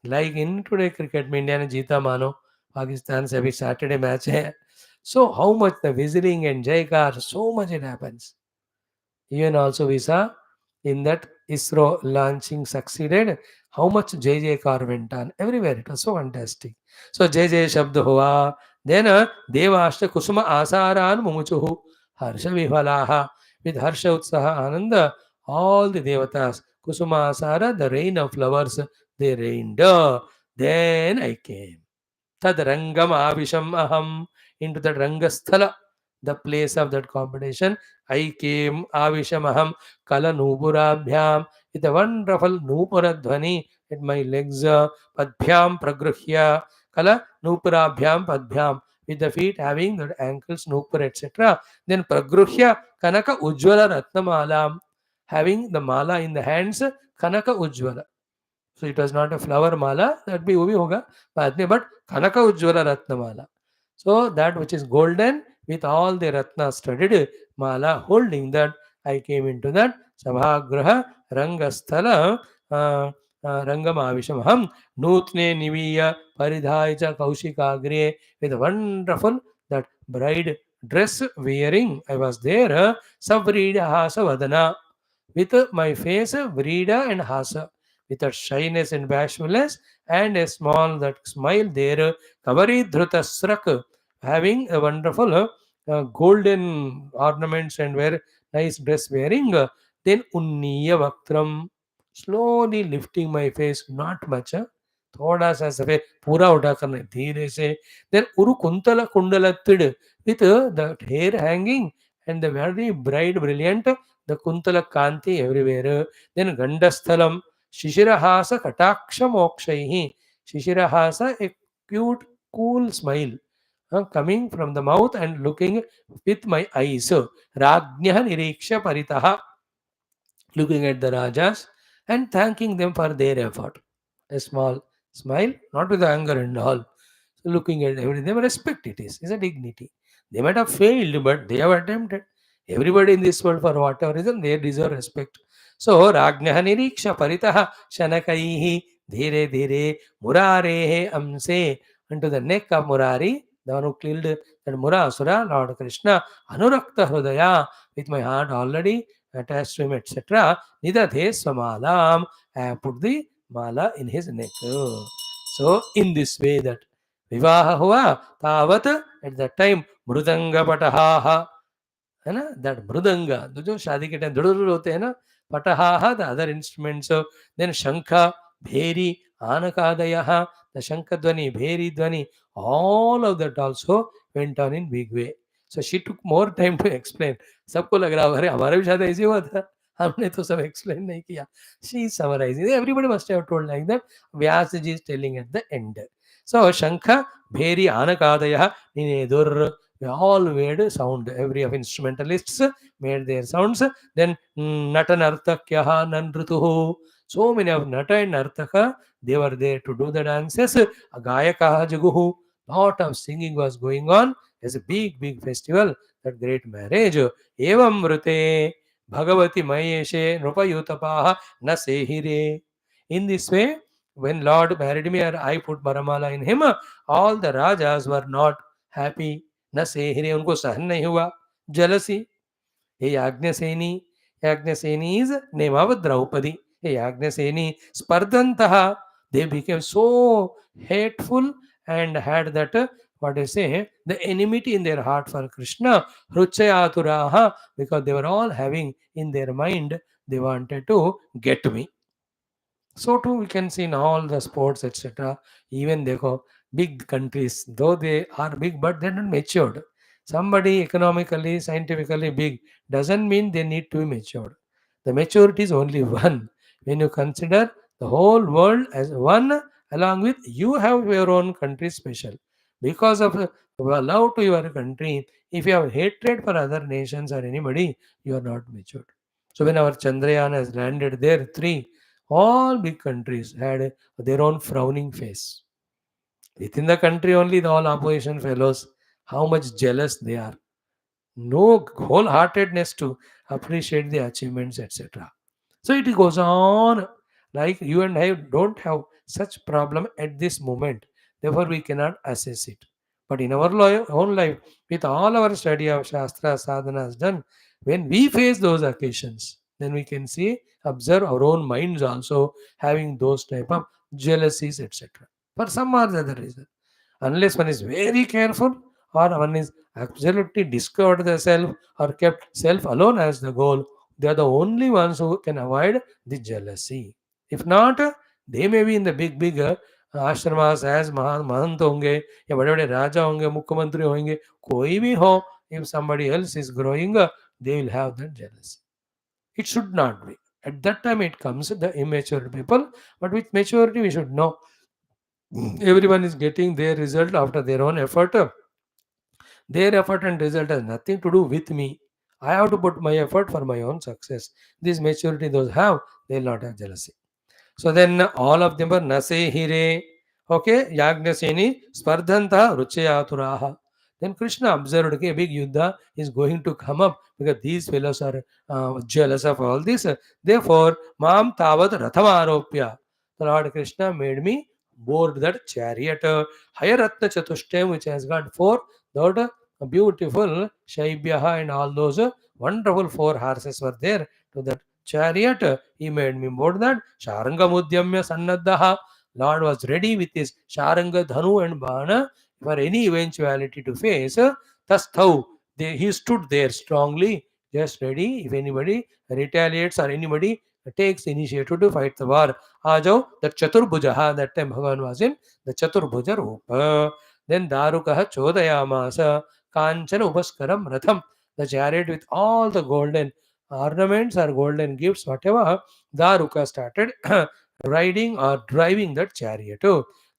Like in today cricket में India ने जीता मानो पाकिस्तान से अभी Saturday match है. So how much the whistling and jaykar, so much it happens. Even also we saw in that ISRO launching succeeded, how much Jai Jaykar went on everywhere. It was so fantastic. So Jai Jai Shabd Hua. Then Devashta Kusuma Asaran Mumuchuhu Harsha Vihalaha. With Harsha Utsaha Ananda, all the Devatas, Kusuma Asara, the rain of flowers, they rained. Then I came. Tad Rangam Avisham Aham, into the Rangasthala, the place of that competition. I came Avisham Aham Kala Nupurabhyam, with a wonderful Nupura Dhvani at my legs, Padbhyam Pragruhya, Kala Nupurabhyam Padbhyam, with the feet having the ankles, Nupur, etc. Then Pragruhya Kanaka Ujjvala Ratnamalam, having the mala in the hands, Kanaka Ujjvala. So it was not a flower mala, that be वो भी होगा बाद में, but Kanaka Ujjvala Ratna mala. So that which is golden with all the Ratna studded mala holding that, I came into that Sabhagraha Rangasthala Rangamavisham Nutne Niviya Paridhaija Kaushikagre, with a wonderful that bride dress wearing. I was there, Savrida Hasa Vadana, with my face Vrida and Hasa, with a shyness and bashfulness and a small that smile there, Kavari Dhrutasrak, having a wonderful golden ornaments and wear nice dress wearing. Then Unniya Vaktram, slowly lifting my face, not much. थोड़ा सा सफेद पूरा उठा करना धीरे से. Then Uru Kuntala Kundalattid, with the hair hanging and the very bright, brilliant, the Kuntala Kanti everywhere. Then Gandasthalam, Shishirahasa Kataksha Mokshaihi. Shishirahasa, a cute, cool smile coming from the mouth and looking with my eyes. Rajnya Niriksha Paritaha, looking at the Rajas and thanking them for their effort. A small smile, not with anger and all. So looking at everything, they respect it is. It's a dignity. They might have failed, but they have attempted. Everybody in this world, for whatever reason, they deserve respect. So Ragnaha Niriksha Paritaha Shanakaihi Dhire Dhire Murarehe Amse, unto the neck of Murari, the one who killed that Murasura, Lord Krishna, Anurakta Hrudaya, with my heart already attached to him, etc. Nidadhe Swamalam, I have put the mala in his neck. So in this way that विवाह हुआ तावत at the time मृदंग पटहा, है ना, that mridanga, तो जो शादी के टाइम धुड़ुर होते हैं ना, पटहा द अदर इंस्ट्रूमेंट्स, देन शंख, भेरी, आनकादय, द शंख ध्वनि, भेरी ध्वनि, all of that also went on in big way. So she took more time to explain. सबको लग रहा अरे हमारा भी शायद ऐसे हुआ था, हमने तो सब एक्सप्लेन नहीं किया. She is summarizing. Everybody must have told like that. Vyasa ji is telling at the end. So Shankha, Bheri, Anakadaya, Ninedur, they all made sound. Every of instrumentalists made their sounds. Then Nata Nartakyaha Nandrutuhu. So many of Nata and Nartaka, they were there to do the dances. Gayakaha Jaguhu. Lot of singing was going on. There's a big, big festival, that great marriage. Evam Vrute Bhagavati Mayeshe Nrupayutapaha Nasehire. In this way, when Lord married me or I put Baramala in him, all the Rajas were not happy. न सेहरे, उनको सहन नहीं हुआ, jealousy. हे Yajnaseni, Yajnaseni is name of Draupadi. हे याज्ञसेनी स्पर्धन्तः, they became so hateful and had that what I say, the enmity in their heart for Krishna. Hruchayaturaha, because they were all having in their mind they wanted to get me. So too we can see in all the sports, etc. Even they go big countries, though they are big, but they're not matured. Somebody economically, scientifically big doesn't mean they need to be matured. The maturity is only one. When you consider the whole world as one, along with you have your own country special. Because of love to your country, if you have hatred for other nations or anybody, you are not matured. So when our Chandrayaan has landed there, all big countries had their own frowning face. Within the country only, the all opposition fellows, how much jealous they are. No wholeheartedness to appreciate the achievements, etc. So it goes on. Like you and I don't have such problem at this moment. Therefore, we cannot assess it. But in our own life, with all our study of Shastra sadhanas done, when we face those occasions, then we can see, observe our own minds also having those type of jealousies, etc. For some or the other reason. Unless one is very careful or one is absolutely discovered the self or kept self alone as the goal, they are the only ones who can avoid the jealousy. If not, they may be in the big, big आश्रमास as महंत होंगे या बड़े बड़े राजा होंगे, मुख्यमंत्री होंगे, कोई भी हो, if somebody else is growing, they will have that jealousy. It should not be. At that time it comes the immature people, but with maturity we should know everyone is getting their result after their own effort. Their effort and result has nothing to do with me. I have to put my effort for my own success. This maturity those have, they will not have jealousy. So then all of them were Nase Hire. Okay, Yagnaseni, Spardhanta, Ruchayaturaha. Then Krishna observed, okay, a big Yuddha is going to come up because these fellows are jealous of all this. Therefore, Mam Tavad Rathamaropya. The Lord Krishna made me board that chariot. Hayaratna Chatushtayam, which has got four, that beautiful Shaibyaha and all those wonderful four horses were there to that chariot. He made me board that. Sharanga Mudyamya Sannaddaha. Lord was ready with his Sharanga Dhanu and Bana for any eventuality to face. Tasthav. He stood there strongly, just ready. If anybody retaliates or anybody takes initiative to fight the war. Ajao, that Chaturbhujaha, that time Bhagavan was in the Chaturbhuja Rupa. Then Darukaha Chodayamasa, Kanchana Upaskaram Ratham, the chariot with all the golden ornaments or golden gifts, whatever, Daruka started riding or driving that chariot.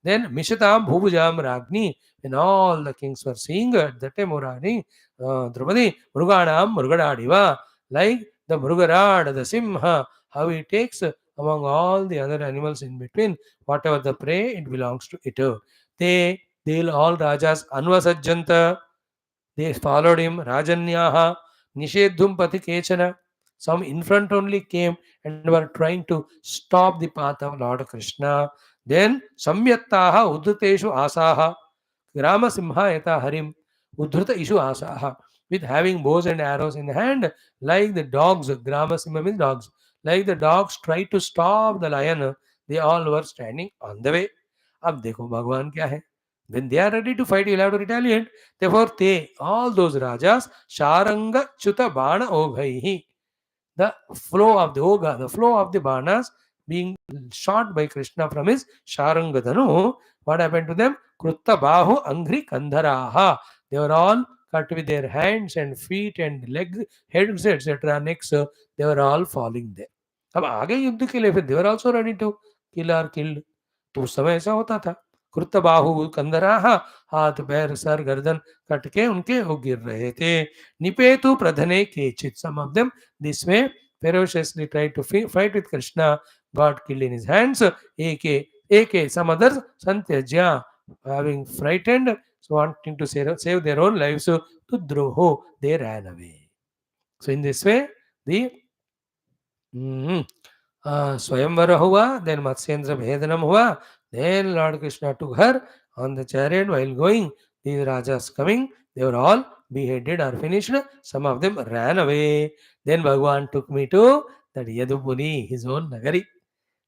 Then Mishatam Bhubujam Ragni, when all the kings were seeing at that time, Rani, Draupadi, Muruganam, Murugadadiva, like the Murugarad, the Simha, how he takes among all the other animals in between, whatever the prey, it belongs to it. They'll all Rajas Anvasajjanta, they followed him, Rajanyaha, Nishedhum Pati Kechana. Some in front only came and were trying to stop the path of Lord Krishna. Then Samyattaha Uddhateshu Asaha, Grama Simha Yata Harim, Uddhata Ishu Asaha, with having bows and arrows in hand, like the dogs, Grama Simha means dogs, like the dogs tried to stop the lion, they all were standing on the way. अब देखो भगवान क्या है, When they are ready to fight, you will have to retaliate. Therefore, they, all those rajas, Sharanga Chuta Bana Obhaihi, the flow of the Oga, the flow of the Banas being shot by Krishna from his Sharangadhanu, what happened to them? Krutta Bahu Angri Kandharaha. They were all cut with their hands and feet and legs, heads, etc. Necks, they were all falling there. अब आगे युद्ध के लिए फिर they were also ready to kill or killed. तो उस समय ऐसा होता था. कृत बाहु कंदराहा, हाथ पैर सर गर्दन कट के उनके वो गिर रहे थे. निपेतु प्रधने केचित, some of them this way ferociously tried to fight with Krishna, got killed in his hands. Eke, some others santyajya, having frightened, so wanting to save their own lives, so to droho, they ran away. So in this way the Swayamvara hua, then Matsyendra Bhedanam hua, then Lord Krishna took her on the chariot while going. These rajas coming, they were all beheaded or finished. Some of them ran away. Then Bhagavan took me to that Yadupuri, his own Nagari.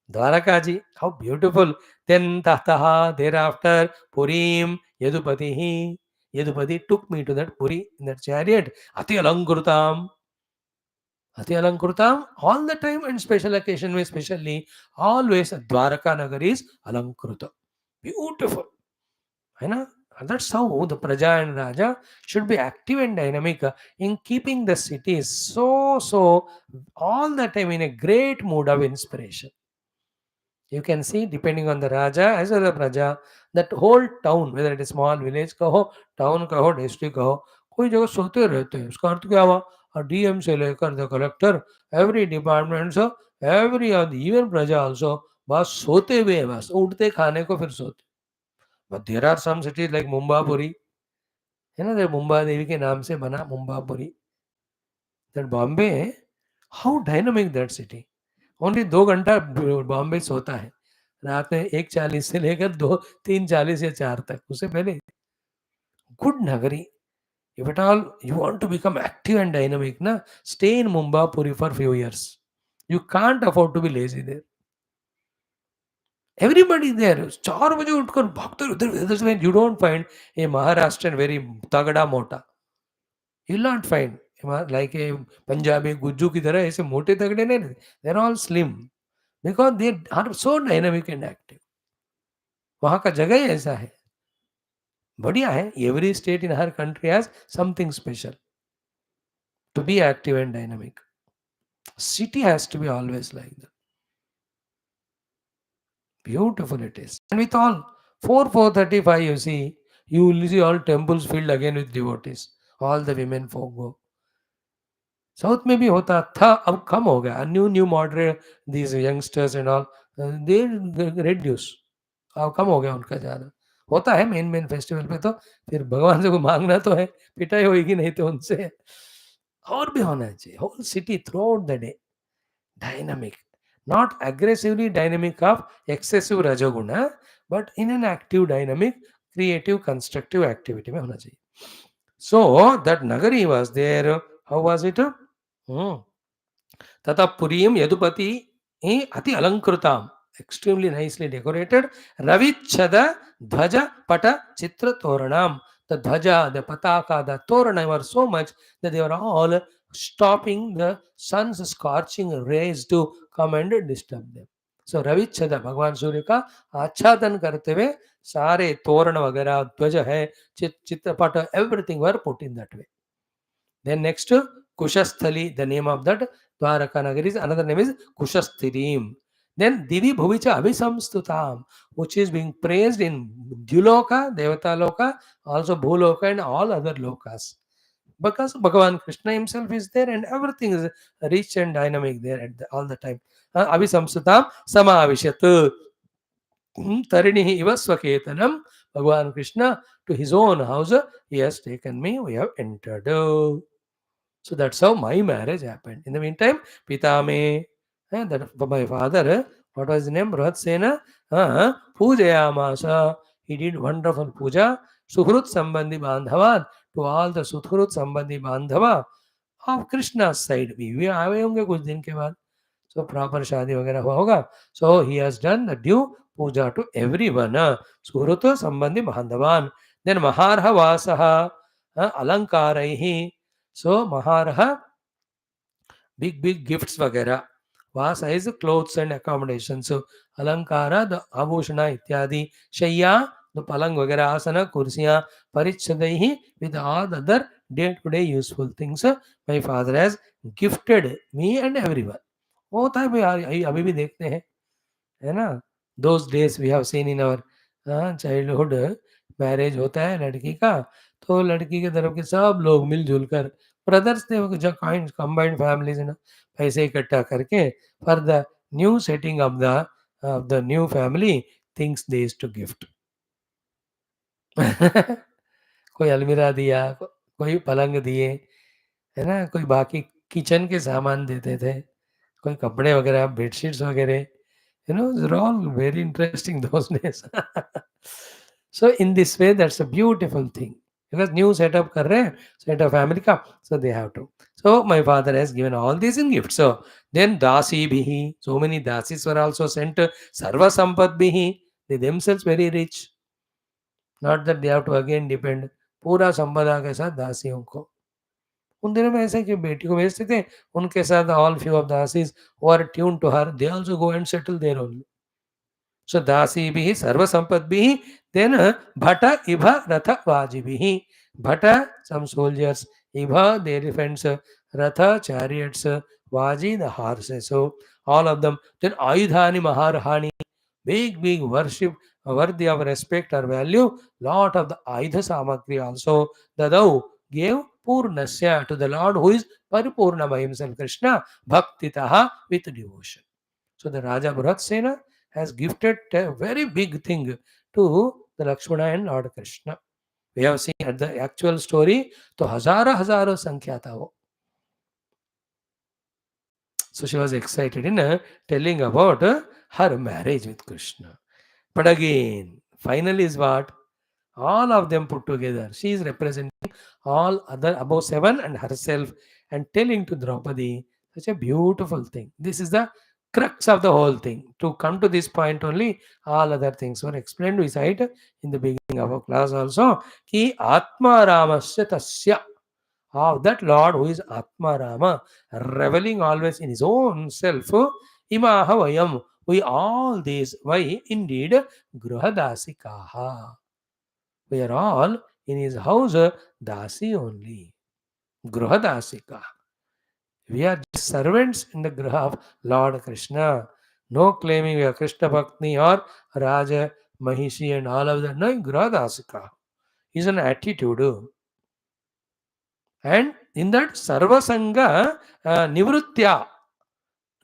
Dwarakaji, how beautiful. Then Tahtaha, thereafter Purim, Yadupatihi. Yadupati took me to that Puri in that chariot. Ati Alankrutam. Ati Alankrutam, all the time and special occasion में specially, always Dwaraka Nagar is Alankruta. Beautiful. है ना? And that's how the Praja and Raja should be active and dynamic in keeping the cities so all the time in a great mood of inspiration. You can see, depending on the Raja as well as the Praja, that whole town, whether it is small village कहो, town कहो, district कहो, कोई जगह सोते रहते हैं. उसका अर्थ क्या हुआ? DM से लेकर the collector, every department, so every even Praja also, बस सोते हुए हैं, बस उठते खाने को फिर सोते. But there are some cities like Mumbapuri, है ना, the मुंबा देवी के नाम से बना Mumbapuri. That Bombay, how dynamic that city. Only 2 घंटा बॉम्बे सोता है. रात में 1:40 से लेकर 3:40 या 4 तक. उससे पहले गुड नगरी. If at all you want to become active and dynamic, na, stay in Mumbapuri for few years. You can't afford to be lazy there. Everybody there. 4 बजे उठकर भागते उधर. You don't find a Maharashtrian very तगड़ा मोटा. You will not find like a Punjabi Gujju की तरह ऐसे मोटे तगड़े नहीं. They are all slim. Because they are so dynamic and active. वहाँ का जगह ही ऐसा है. बढ़िया है. Every state in our country has something special to be active and dynamic. City has to be always like that. Beautiful it is. And with all 4:35 you see, you will see all temples filled again with devotees. All the women folk go. South में भी होता था, अब कम हो गया. New moderate these youngsters and all they reduce. अब कम हो गया उनका जाना. होता है मेन फेस्टिवल पे, तो फिर भगवान से को मांगना तो है, पिटाई होगी नहीं तो उनसे. और भी होना चाहिए. Whole city throughout the day dynamic, not aggressively dynamic of excessive रजोगुण, but in an active dynamic creative constructive activity में होना चाहिए. सो दैट नगरी was there. How was it? तथा पुरीम यदुपति अति अलंकृताम, extremely nicely decorated, ravichada dhwaja pata chitra toranam. The dhwaja, the pataka, the torana were so much that they were all stopping the sun's scorching rays to come and disturb them. So ravichada, भगवान सूर्य का आच्छादन करते हुए सारे तोरण वगैरह, ध्वज है, चित्रपट, everything were put in that way. Then next, Kushasthali, the name of that Dwaraka Nagari, another name is Kushasthirim. Then Divi Bhuvicha Abhisamstutam, which is being praised in Dyuloka, Devata Loka, also Bhuloka and all other lokas. Because Bhagavan Krishna himself is there and everything is rich and dynamic there all the time. Abhisamstutam Samavishat Tarinihi Iva Swaketanam. Bhagavan Krishna to his own house, he has taken me, we have entered. So that's how my marriage happened. In the meantime, Pitame, that my father, what was his name? Rahatsena, Pujayamasa. He did wonderful puja. Suhrut Sambandhi Bandhava, to all the Suhrut Sambandhi Bandhava of Krishna's side. We आए होंगे कुछ दिन के बाद. So proper शादी वगैरह हुआ होगा. So he has done the due puja to everyone. Suhruto Sambandhi Mahandavan. Then Maharha Vasaha Alankaraihi. So Maharha, big gifts वगैरह. Vasa is clothes and accommodation. So Alankara, the Abhushana ityadi. Shayya, the palang वगैरह, asana, kursiya, parichadaihi, with all the other day-to-day useful things. My father has gifted me and everyone. होता है भाई, अभी भी देखते हैं, है ना? Those days we have seen in our childhood. Marriage होता है लड़की का, तो लड़की की तरफ के सब लोग मिलजुल कर, ब्रदर्स थे जो काइंड कंबाइंड फैमिलीज ना, पैसे इकट्ठा करके for the new setting of the new family things they to gift. कोई अलमीरा दिया, कोई पलंग दिए, है ना? कोई बाकी किचन के सामान देते थे, कोई कपड़े वगैरह, बेडशीट्स वगैरह. They're all very interesting those days. So in this way, that's a beautiful thing. Because new setup kar rahe hain, set of family ka, so they have to. So my father has given all these in gift. So then dasi bihi, so many dasis were also sent. Sarva sampad bihi, they themselves very rich. Not that they have to again depend. पूरा संपदा के साथ दासियों को. उन दिनों में ऐसे कि बेटी को भेजते थे, उनके साथ ऑल फ्यू ऑफ दासीज who are tuned to her, they also go and settle there only. So दासीभिः सर्वसंपद्भिः, then bhata ibha ratha vajiभिः. Bhata, some soldiers, ibha, the elephants, ratha, chariots, vaji, the horses. So all of them. Then ayudhani maharahani, big worship worthy of respect or value. Lot of the ayudha samakri also dadau gave purnasya to the Lord who is paripurna by himself, Krishna, bhaktitaha, with devotion. So the Raja Bharatsena has gifted a very big thing to the Lakshmana and Lord Krishna. We have seen at the actual story, to hazaro sankhya tha wo. So she was excited in telling about her marriage with Krishna. But again, final is what? All of them put together. She is representing all other above seven and herself and telling to Draupadi such a beautiful thing. This is the crux of the whole thing. To come to this point only, all other things were explained. We said in the beginning of our class also, Ki Atma Ramasya Tasya, of that Lord who is Atma Rama, reveling always in his own self, Imaha Vayam, we all these, why indeed Grahadasikaha. We are all in his house, Dasi only. Grahadasika. We are just servants in the Graha of Lord Krishna. No claiming we are Krishna Bhakti or Raja, Mahishi and all of that. No, Grahadasika is an attitude. And in that Sarvasanga Nivruttya,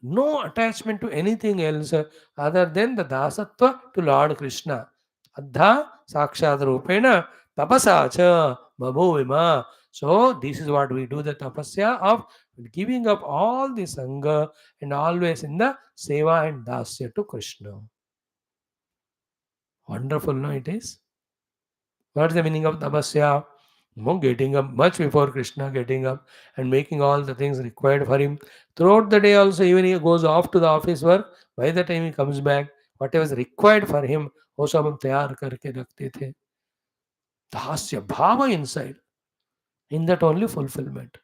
no attachment to anything else other than the Dasatva to Lord Krishna. Adha Sakshad Rupena Tapasacha Babhuvima. So this is what we do, the tapasya of giving up all the Sangha and always in the Seva and Dasya to Krishna. Wonderful, no, it is? What is the meaning of tapasya? Getting up much before Krishna, getting up and making all the things required for him. Throughout the day also, even he goes off to the office work, by the time he comes back, whatever is required for him, वो सब हम तैयार करके रखते थे. दास्य bhava inside. In that only fulfillment.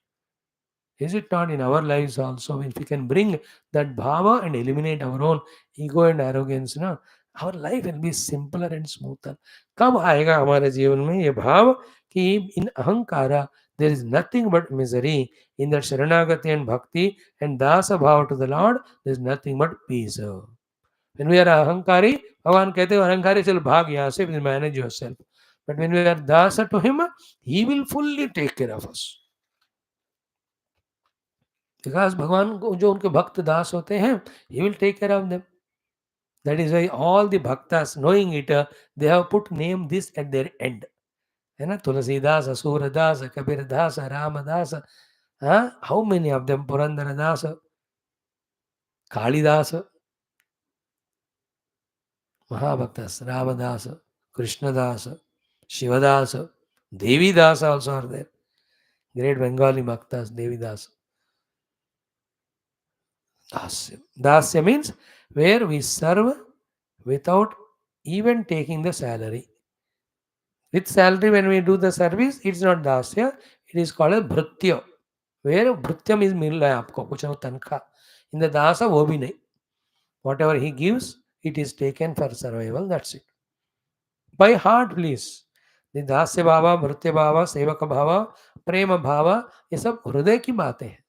Is it not in our lives also? If we can bring that bhava and eliminate our own ego and arrogance, no, our life will be simpler and smoother. कब आएगा हमारे जीवन में ये भाव कि in ahankara there is nothing but misery. In that sharanagati and bhakti and dasa bhava to the Lord, there is nothing but peace. When we are ahankari, भगवान कहते हैं अहंकारी चल भाग यहाँ से, will manage yourself. But when we are dasa to him, he will fully take care of us. Because भगवान को जो उनके भक्त दास होते हैं, he will take care of them. That is why all the bhaktas, knowing it, they have put name this at their end. है ना, Tulsidas, Surdas, Kabirdas, Ramdas. How many of them? Purandara Dasa, Kalidas, महाभक्tas, Ramdas, Krishnadas, Shivdas, Devidas also are there. Great Bengali bhaktas, Devidas. Dasya. Dasya means where we serve without even taking the salary. With salary, when we do the service, it's not dasya, it is called a bhrutya. Where भृत्यम is मिल रहा है आपको कुछ ना तनख्वाह. In the dasa वो भी नहीं. Whatever he gives, it is taken for survival. That's it. By heart, please. The दास्य भावा, भृत्य भावा, सेवक भावा, प्रेम भावा, ये सब हृदय की बातें हैं.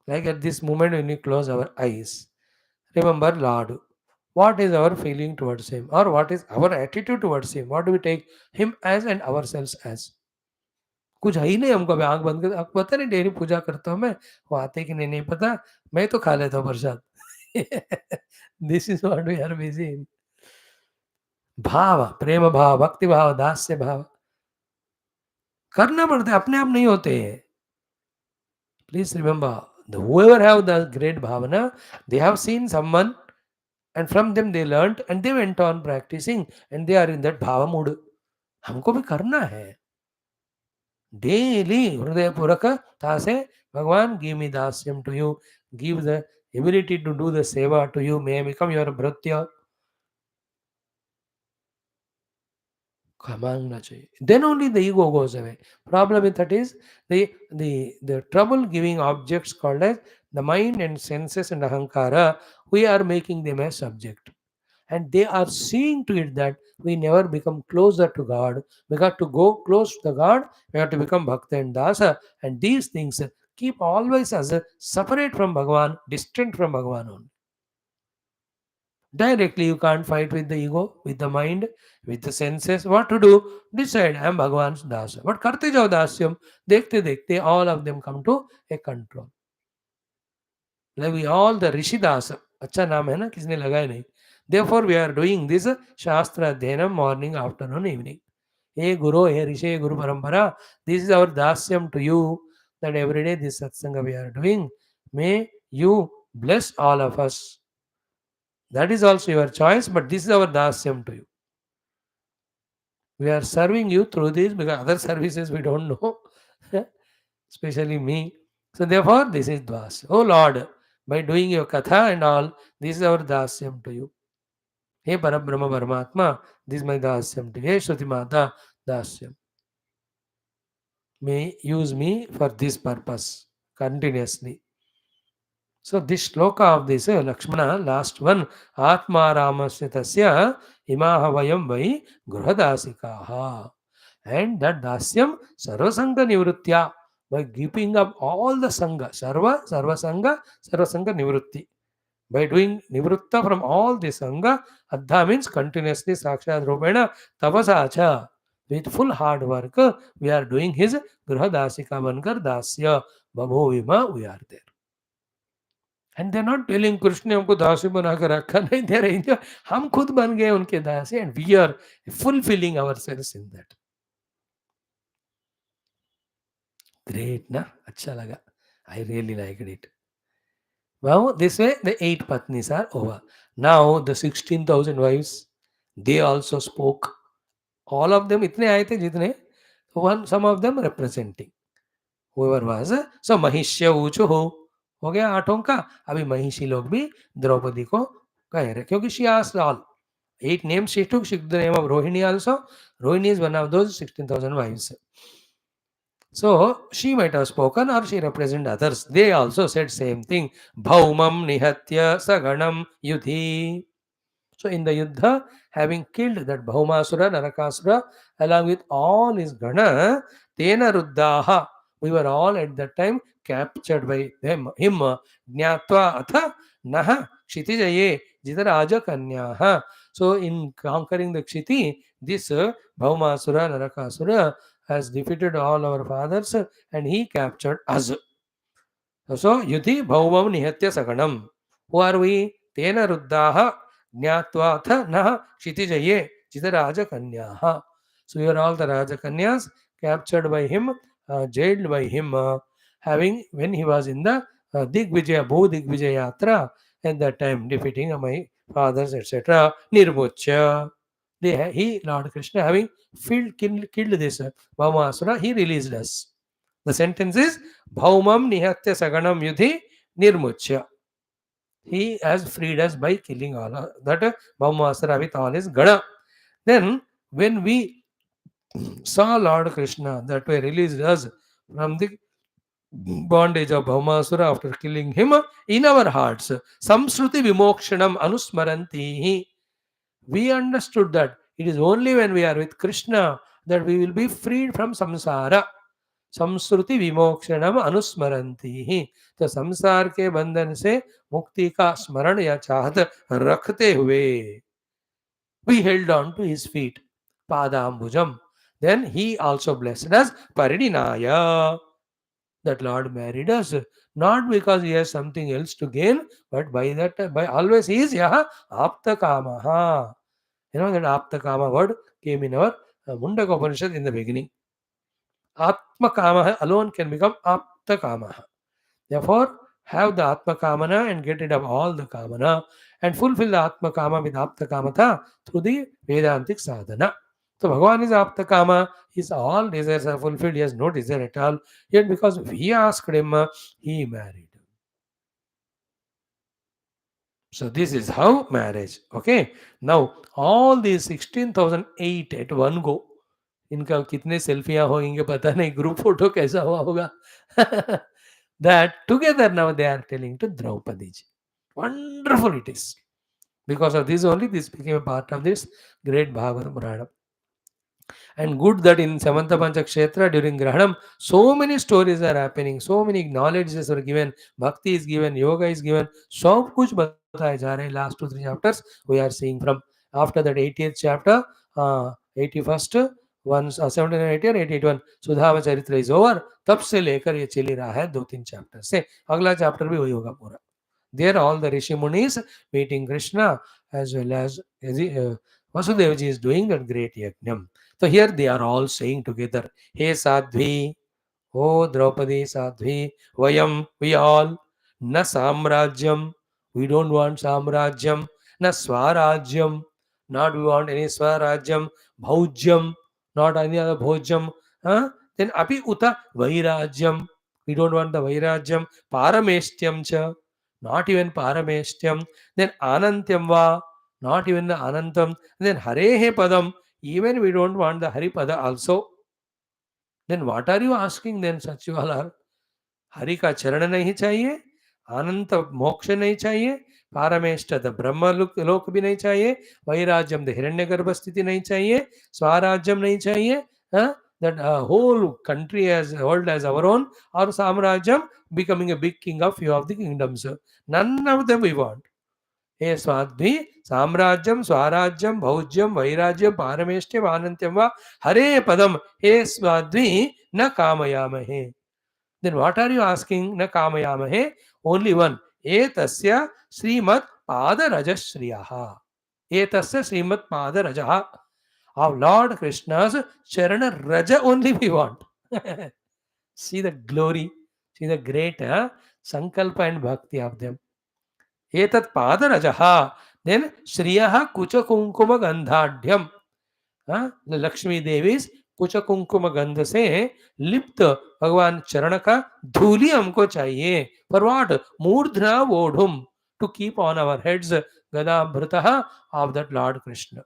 Like at this moment when we close our eyes, remember Lord. What is our feeling towards him, or what is our attitude towards him? What do we take him as and ourselves as? कुछ है ही नहीं हमको. अभी आंख बंद कर आपको पता नहीं डेली पूजा करता हूँ मैं, वो आते कि नहीं नहीं पता, मैं तो खा लेता हूँ प्रसाद. This is what we are busy in. भाव, प्रेम भाव, भक्ति भाव, दास्य भाव करना पड़ता है, अपने आप नहीं होते. Please remember, whoever have the great bhavana, they have seen someone and from them they learnt and they went on practicing and they are in that bhava mood. हमको भी करना है डेली हृदयपूर्वक था से. भगवान गिव मी दास्यम to you, give the ability to do the seva to you, may become your भृत्य. मांगना चाहिए. Then only the ego goes away. Problem with that is the trouble giving objects called as the mind and senses and ahankara. We are making them a subject, and they are seeing to it that we never become closer to God. We got to go close to the God. We have to become bhakta and dasa, and these things keep always as a separate from Bhagavan, distant from Bhagavan only. Directly, you can't fight with the ego, with the mind, with the senses. What to do? Decide, I am Bhagavan's dasa. But karte jao dasyam, dekhte dekhte, all of them come to a control. Like we all the Rishi dasa. अच्छा नाम है ना, किसने लगाया नहीं. Therefore, we are doing this Shastra Dhenam morning, afternoon, evening. Hey Guru, hey Rishi, hey Guru Parampara, this is our dasyam to you, that every day this satsanga we are doing. May you bless all of us. That is also your choice, but this is our dasyam to you. We are serving you through this because other services we don't know, especially me. So therefore, this is das. Oh Lord, by doing your katha and all, this is our dasyam to you. Hey Parabrahma Paramatma, this is my dasyam to you. Hey Shruti Mata, dasyam. May use me for this purpose continuously. So this shloka of this Lakshmana, last one, Atma Ramasya Tasya Imaha Vayam Vai Grihadasikaha. And that dasyam Sarvasanga Nivritya, by keeping up all the sangha, Sarvasanga Nivritti. By doing Nivrutta from all the sangha, Adha means continuously Sakshat Rupena Tapasacha. With full hard work, we are doing his Grihadasika Bankar Dasya Babhovima, we are there. And they're not telling Krishna हमको दासी बना कर रखा, नहीं, दे रहे हम खुद बन गए उनके दासी, and we are fulfilling ourselves in that. Great ना, अच्छा लगा. I really liked it. Well, this way the 8 patnis are over. Now the 16,000 wives, they also spoke. All of them इतने आए थे जितने, one some of them representing whoever was. So महिष्य ऊंचो हो गया 8 का. अभी महिषी लोग भी द्रौपदी को कह रहे, क्योंकि she asked all 8 names she took. She took the name of Rohini also. Rohini is one of those 16,000 wives. So she might have spoken or she represent others. They also said same thing. Bhaumam nihatya saganam yudhi. So in the Yuddha, having killed that Bhaumasura, Narakasura, along with all his Gana, Tena Ruddaha, we were all at that time captured by him. Jnatva Atha Naha Kshitijaye Jitaraja Kanyaha. So in conquering the Kshiti, this Bhaumasura, Narakasura has defeated all our fathers and he captured us. So Yuti Bhauvam Nihatya Saganam. Who are we? Tena Ruddaha Jnatvatha Naha Kshitijaye Chitaraja Kanyaha. So we are all the Raja Kanyas captured by him, jailed by him, having when he was in the Digvijaya, Bhu Digvijaya Yatra, at that time defeating my fathers, etc. Nirmuchya. He, Lord Krishna, having killed this Bhaumasura, he released us. The sentence is Bhaumam Nihatya Saganam Yudhi Nirmuchya. He has freed us by killing all that Brahmastra with all his Gada. Then, when we saw Lord Krishna that way released us from the bondage of Bhaumasura after killing him in our hearts. Samsruti vimokshanam anusmaranti. We understood that it is only when we are with Krishna that we will be freed from samsara. संस्कृति विमोक्षणम अनुस्मरंती ही तो संसार के बंधन से मुक्ति का स्मरण या चाहत रखते हुए we held on to his feet padambujam. Then he also blessed us paridinaya, that Lord married us, not because he has something else to gain, but by that, by always he is Yaha Apta Kamaha. You know that Apta Kama word came in our Mundaka Upanishad in the beginning. Atma Kama alone can become Apta Kama. Therefore, have the Atma Kamana and get rid of all the Kamana and fulfill the Atma Kama with Apta Kamata through the Vedantic sadhana. So Bhagavan is Apta Kama, his all desires are fulfilled, he has no desire at all. Yet because we asked him, he married. So this is how marriage. Okay. Now all these 16,008 at one go. इनका कितने सेल्फियां होंगे पता नहीं, group photo कैसा हुआ होगा. That together now they are telling to Draupadi ji. Wonderful it is. Because of this only this became a part of this great Bhagavata Purana. And good that in Samanta Panchakshetra during Grahanam, so many stories are happening, so many knowledges are given, bhakti is given, yoga is given, सब कुछ बताया जा रहा है. Last 2-3 chapters we are seeing from. After that 80th chapter, 81st, 79, 80 और 81 सुधामा चरित्र is over. तब से लेकर ये चली रहा है 2-3 चैप्टर से. अगला चैप्टर भी वही होगा पूरा. There all the Rishi Munis meeting Krishna as well as Vasudevji is doing that great yajnam. So here they are all saying together, Hey Sadhvi, O Draupadi Sadhvi, Vayam, we all, Na Samrajyam, we don't want Samrajyam, Na Swarajyam, not we want any Swarajyam, Bhaujyam, not any other Bhojyam, then Api Uta Vairajyam, we don't want the Vairajyam, Parameshtyam cha, not even Parameshtyam, then Anantyam va, not even the Anantam, then Harehe Padam, even we don't want the Haripada also. Then what are you asking then, such you all are? Hari का चरण नहीं चाहिए, अनंत मोक्ष नहीं चाहिए, पारमेष्ट the ब्रह्म लोक भी नहीं चाहिए, वैराज्यम द हिरण्य गर्भ स्थिति नहीं चाहिए, स्वराज्यम नहीं चाहिए, that whole country as world as our own, or samrajyam becoming a big king of few of the kingdoms. None of them we want. हे स्वाद्भि साम्राज्यम स्वराज्यम भौज्यम वैराज्यम पारमेष्ट्यम आनंत्यम वा हरे पदम हे स्वाद्भि न कामयामहे. Then what are you asking? Na kamayamahe. Only one. Etasya Srimat Padarajashriyaha. Etasya Srimat Padarajaha. Of Lord Krishna's Charana Raja only we want. See the glory. See the great Sankalpa and Bhakti of them. Etat Padarajaha. Then Shriyaha Kucha Kunkuma Gandhadhyam. Lakshmi देवी कुछ कुंकुम गंध से लिप्त भगवान चरण का धूलि हमको चाहिए. For what? मूर्धना वोढ़ुम, to keep on our heads गदाभृतः ऑफ दैट लॉर्ड कृष्ण.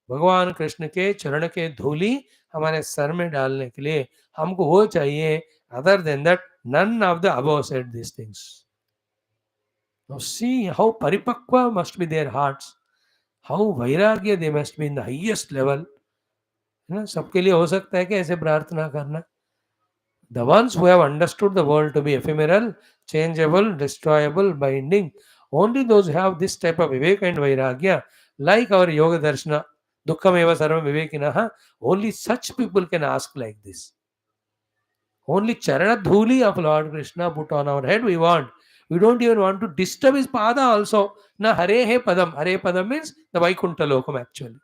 भगवान कृष्ण के चरण के धूलि हमारे सर में डालने के लिए हमको वो चाहिए. Other than that none of the above said this things. Now see how paripakva must be their hearts, how vairagya they must be in the highest level. है ना, सबके लिए हो सकता है कि ऐसे प्रार्थना करना. The ones who have understood the world to be ephemeral, changeable, destroyable, binding, only those have this type of viveka and vairagya, like our Yoga Darshan दुखमेव सर्वं विवेकिनः, only such people can ask like this. Only charana dhuli of Lord Krishna put on our head we want. We don't even want to disturb his pada also. Na hare he padam. Hare padam means the Vaikuntha lokam actually.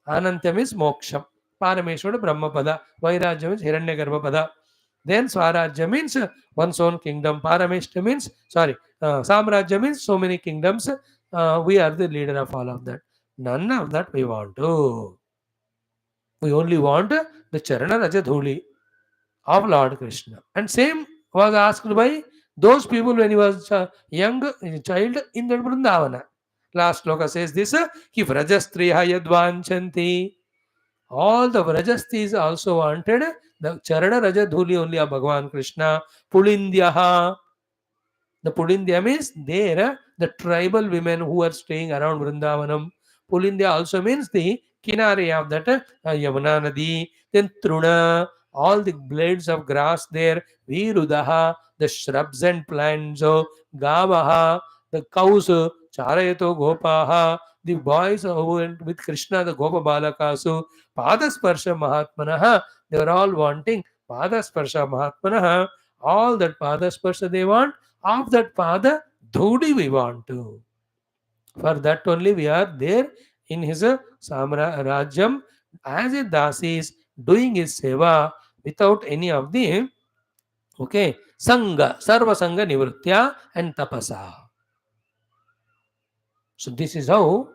Anantyam is moksham. Parameshwara Brahmapada. Vairajya means Hiranyagarbha pada. Then Swarajya means one's own kingdom. Parameshwara means, Samrajya means so many kingdoms. We are the leader of all of that. None of that we want to. We only want the Charana Raja Dhuli of Lord Krishna. And same was asked by Those people when he was a young child in the Vrindavana. Last sloka says this, ki vrajastriya yadvanchanti. All the vrajastis also wanted the charana rajadhuli only of Bhagavan Krishna. Pulindyaha. The Pulindya means there the tribal women who are staying around Vrindavanam. Pulindya also means the kinare of that Yamuna Nadi. Then Truna, all the blades of grass there. Virudaha, the shrubs and plants. Gavaha, the cows. Charayato Gopaha, the boys who went with Krishna, the Gopa Balakasu. Padasparsha Mahatmanaha, they were all wanting Padasparsha Mahatmanaha. All that Padasparsha they want. Of that pada, dhudi we want to. For that only we are there in his Rajyam as a dasi is doing his seva without any of the Sangha, Sarva Sangha Nivritya and Tapasa. So this is how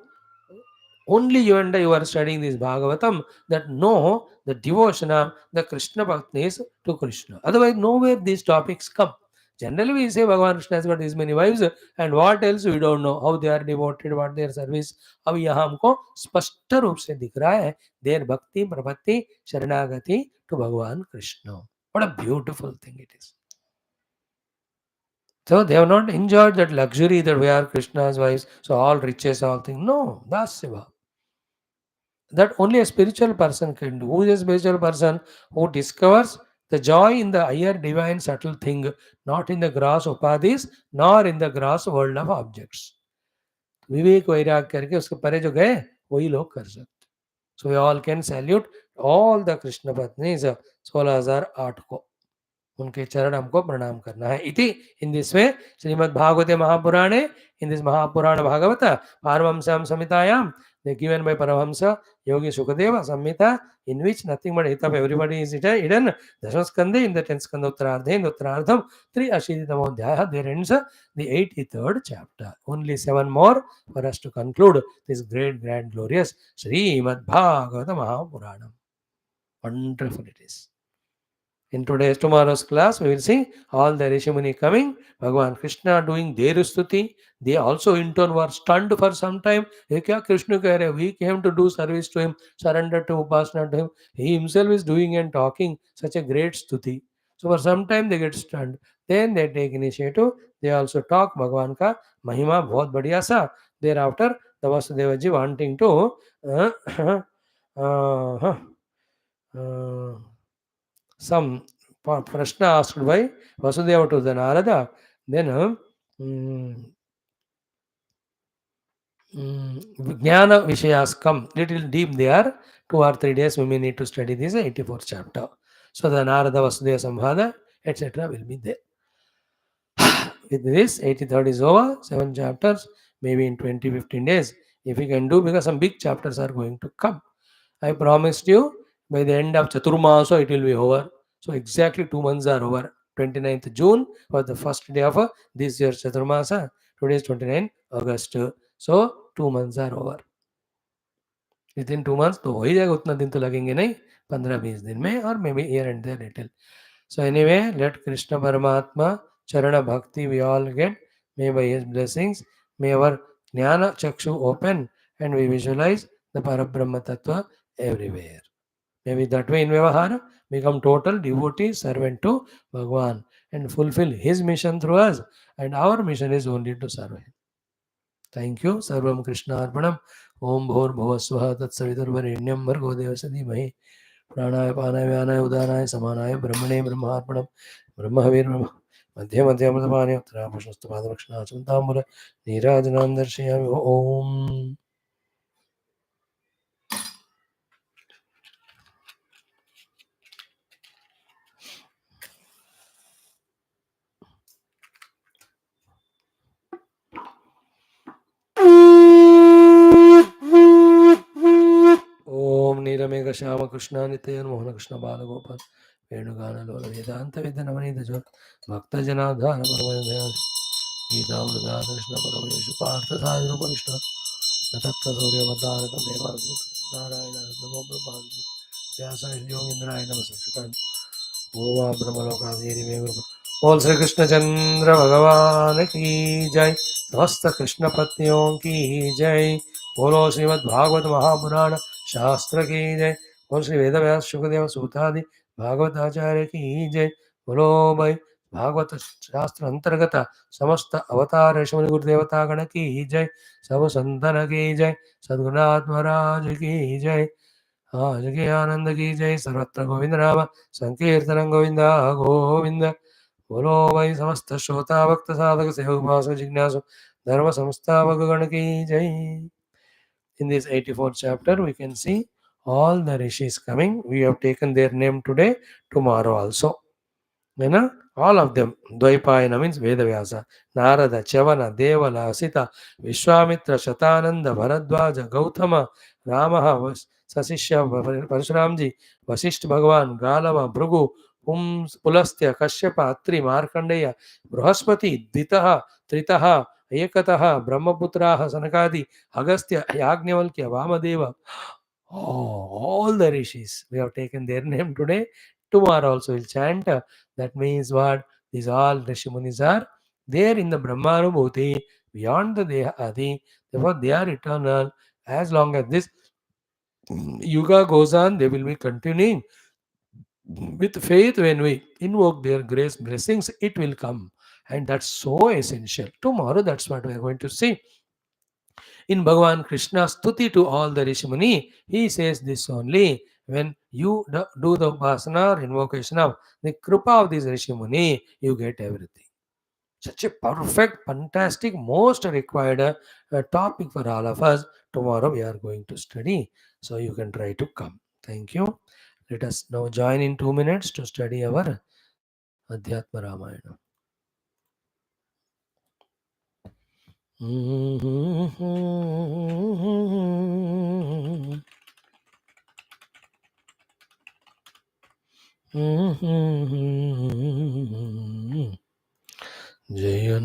only you and I who are studying this Bhagavatam that know the devotion of the Krishna Bhaktis to Krishna. Otherwise, nowhere these topics come. Generally, we say Bhagavan Krishna has got these many wives, and what else we don't know. How they are devoted, what their service. अब यहाँ हमको स्पष्ट रूप से दिख रहा है their bhakti, prapatti, sharanagati to Bhagavan Krishna. What a beautiful thing it is. So they have not enjoyed that luxury that we are Krishna's wives, so all riches, all things. No, that's Siva. That only a spiritual person can do. Who is a spiritual person? Who discovers the joy in the higher divine subtle thing, not in the gross upadhis, nor in the gross world of objects. विवेक वैराग करके उसके परे जो गए वही लोग कर सकते. So we all can salute all the Krishna Patnis 16,008 को. उनके चरण हमको प्रणाम करना है. इति इन दिस वे श्रीमद् भागवते महापुराणे, इन दिस महापुराण भागवत पारमहंस्याम संहितायाम, they given by Paramahamsa Yogi Sukadeva Samhita, in which nothing but hit of everybody is hidden. Dashmaskandhe in the 10th skandha Uttarardhe, in Uttarardham 3 Ashiditamadhyaya, there ends the 83rd chapter. Only 7 more for us to conclude this great, grand, glorious Srimad Bhagavata Mahapuranam. Wonderful it is. In tomorrow's class, we will see all the Rishi Muni coming, Bhagavan Krishna doing their stuti. They also in turn were stunned for some time. "Ye kya Krishna keh rahe? We came to do service to him, surrender to Upasana to him. He himself is doing and talking such a great stuti." So for some time they get stunned. Then they take initiative. They also talk Bhagavan ka Mahima bahut badhiya sa. Thereafter, the Vasudeva ji wanting to some Prashna asked by Vasudeva to the Narada, then Jnana Vishayas come, little deep there, 2 or 3 days we may need to study this 84th chapter. So the Narada Vasudeva Samvada, etc. will be there. With this, 83rd is over, 7 chapters, maybe in 20-15 days, if we can do, because some big chapters are going to come. I promised you, by the end of Chaturmasa, it will be over. So exactly 2 months are over. 29th June was the first day of this year's Chaturmasa. Today is 29 August. So 2 months are over. Within 2 months, तो हो ही जाएगा. उतना दिन तो लगेंगे नहीं, 15-20 दिन में, or maybe here and there little. So anyway, let Krishna Paramatma Charana Bhakti we all get. May by his blessings, may our Jnana Chakshu open and we visualize the Parabrahma Tattva everywhere. Maybe that way in Vyavahara, become total devotee, servant to Bhagwan and fulfill his mission through us. And our mission is only to serve him. Thank you. Sarvam Krishna Arpanam. Om Bhor Bhavasvaha Tatsaviturvarenyam Bhargo Devasa Dhimahi. प्राणाय पानाय व्यानाय उदानाय समानाय ब्रह्मणे ब्रह्मार्पणम ब्रह्मवीर मध्य मध्यमृतपाने उत्तरापुष्णस्तपादरक्षणा चिंतांबुल नीराजनां दर्शयामि. ओम ओम नीलमेघ श्याम कृष्ण नित्य मोहन कृष्ण बाल गोपाल वेणुगान लोल वेदांत विद्य नवनीत जो भक्त जनाधार गीतामृता कृष्ण परमेश पार्थ साधु कृष्ण तत्व सूर्यवतारक नारायण नमो ब्रह्मांड व्यास योगींद्राय नमः ओम ब्रह्मलोकादेवी बोल श्री कृष्ण चंद्र भगवान की जय। समस्त कृष्ण पत्नियों की जय। बोलो श्रीमद् भागवत महापुराण शास्त्र की जय। बोल श्री वेद व्यास शुकदेव सूतादि भागवत आचार्य की जय। बोलो भाई भागवत शास्त्र अंतर्गत समस्त अवतार ऋषि मुनि गुरुदेवता गण की जय। सब संतन की जय। सद्गुरुनाथ महाराज की जय। आज के आनंद की जय। सर्वत्र गोविंद नाम संकीर्तन गोविंदा गोविंद। बोलो भाई समस्त श्रोता भक्त साधक सेवक उपासक जिज्ञासु धर्म संस्थापक गण की जय। In this 84th chapter, we can see all the rishis coming. We have taken their name today, tomorrow also. You know, all of them. Dvaipayana means Vedavyasa, Narada, Chavana, Devala, Asita, Vishwamitra, Shatananda, Bharadwaja, Gautama, Ramaha, Sasishya, Parshuramji, Vasisht Bhagavan, Galava, Bhrugu, Pulastya, Kashyapa, Atri, Markandeya, Brahaspati, Ditaha, Tritaha, Ekataha, Brahmaputraha, Sanakadi, Agastya, Yagnavalkya, Vamadeva. Oh, all the rishis. We have taken their name today. Tomorrow also we'll chant. That means what? These all Rishi Munis are there in the Brahmanubhuti, beyond the Deha Adi. Therefore, they are eternal. As long as this yuga goes on, they will be continuing. With faith, when we invoke their grace blessings, it will come. And that's so essential. Tomorrow, that's what we are going to see. In Bhagavan Krishna's stuti to all the Rishimuni, he says this only: when you do the upasana or invocation of the Krupa of this Rishimuni, you get everything. Such a perfect, fantastic, most required topic for all of us. Tomorrow we are going to study, so you can try to come. Thank you. Let us now join in 2 minutes to study our Adhyatma Ramayana.